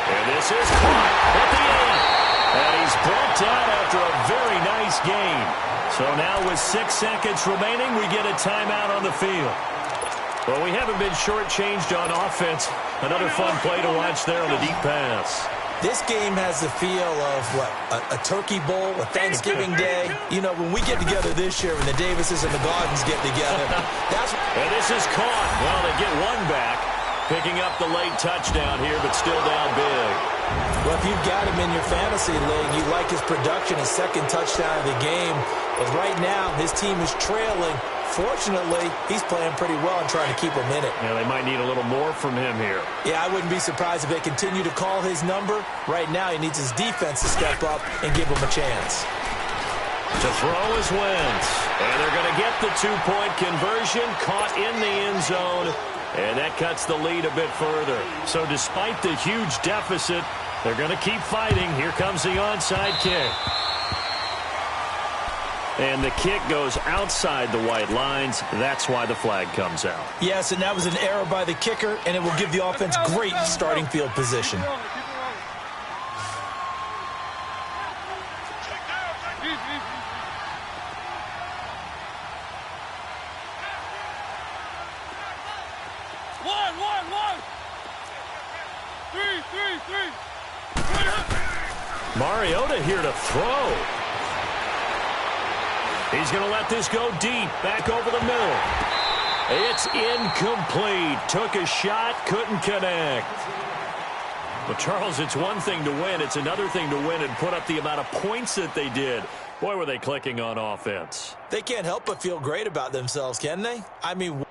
And this is caught at the 8. And he's brought down after a very nice gain. So now with 6 seconds remaining, we get a timeout on the field. Well, we haven't been shortchanged on offense. Another fun play to watch there on the deep pass. This game has the feel of, a turkey bowl, a Thanksgiving day. You know, when we get together this year, when the Davises and the Gardens get together, that's... And this is caught. Well, they get one back, picking up the late touchdown here, but still down big. Well, if you've got him in your fantasy league, you like his production, his second touchdown of the game. But right now, his team is trailing. Fortunately, he's playing pretty well and trying to keep him in it. Yeah, they might need a little more from him here. Yeah, I wouldn't be surprised if they continue to call his number. Right now, he needs his defense to step up and give him a chance. To throw is Wentz. And they're going to get the 2-point conversion, caught in the end zone. And that cuts the lead a bit further. So despite the huge deficit, they're going to keep fighting. Here comes the onside kick. And the kick goes outside the white lines. That's why the flag comes out. Yes, and that was an error by the kicker, and it will give the offense great starting field position. One. Three. Mariota here to throw. He's going to let this go deep, back over the middle. It's incomplete. Took a shot, couldn't connect. But, Charles, it's one thing to win. It's another thing to win and put up the amount of points that they did. Boy, were they clicking on offense. They can't help but feel great about themselves, can they? I mean...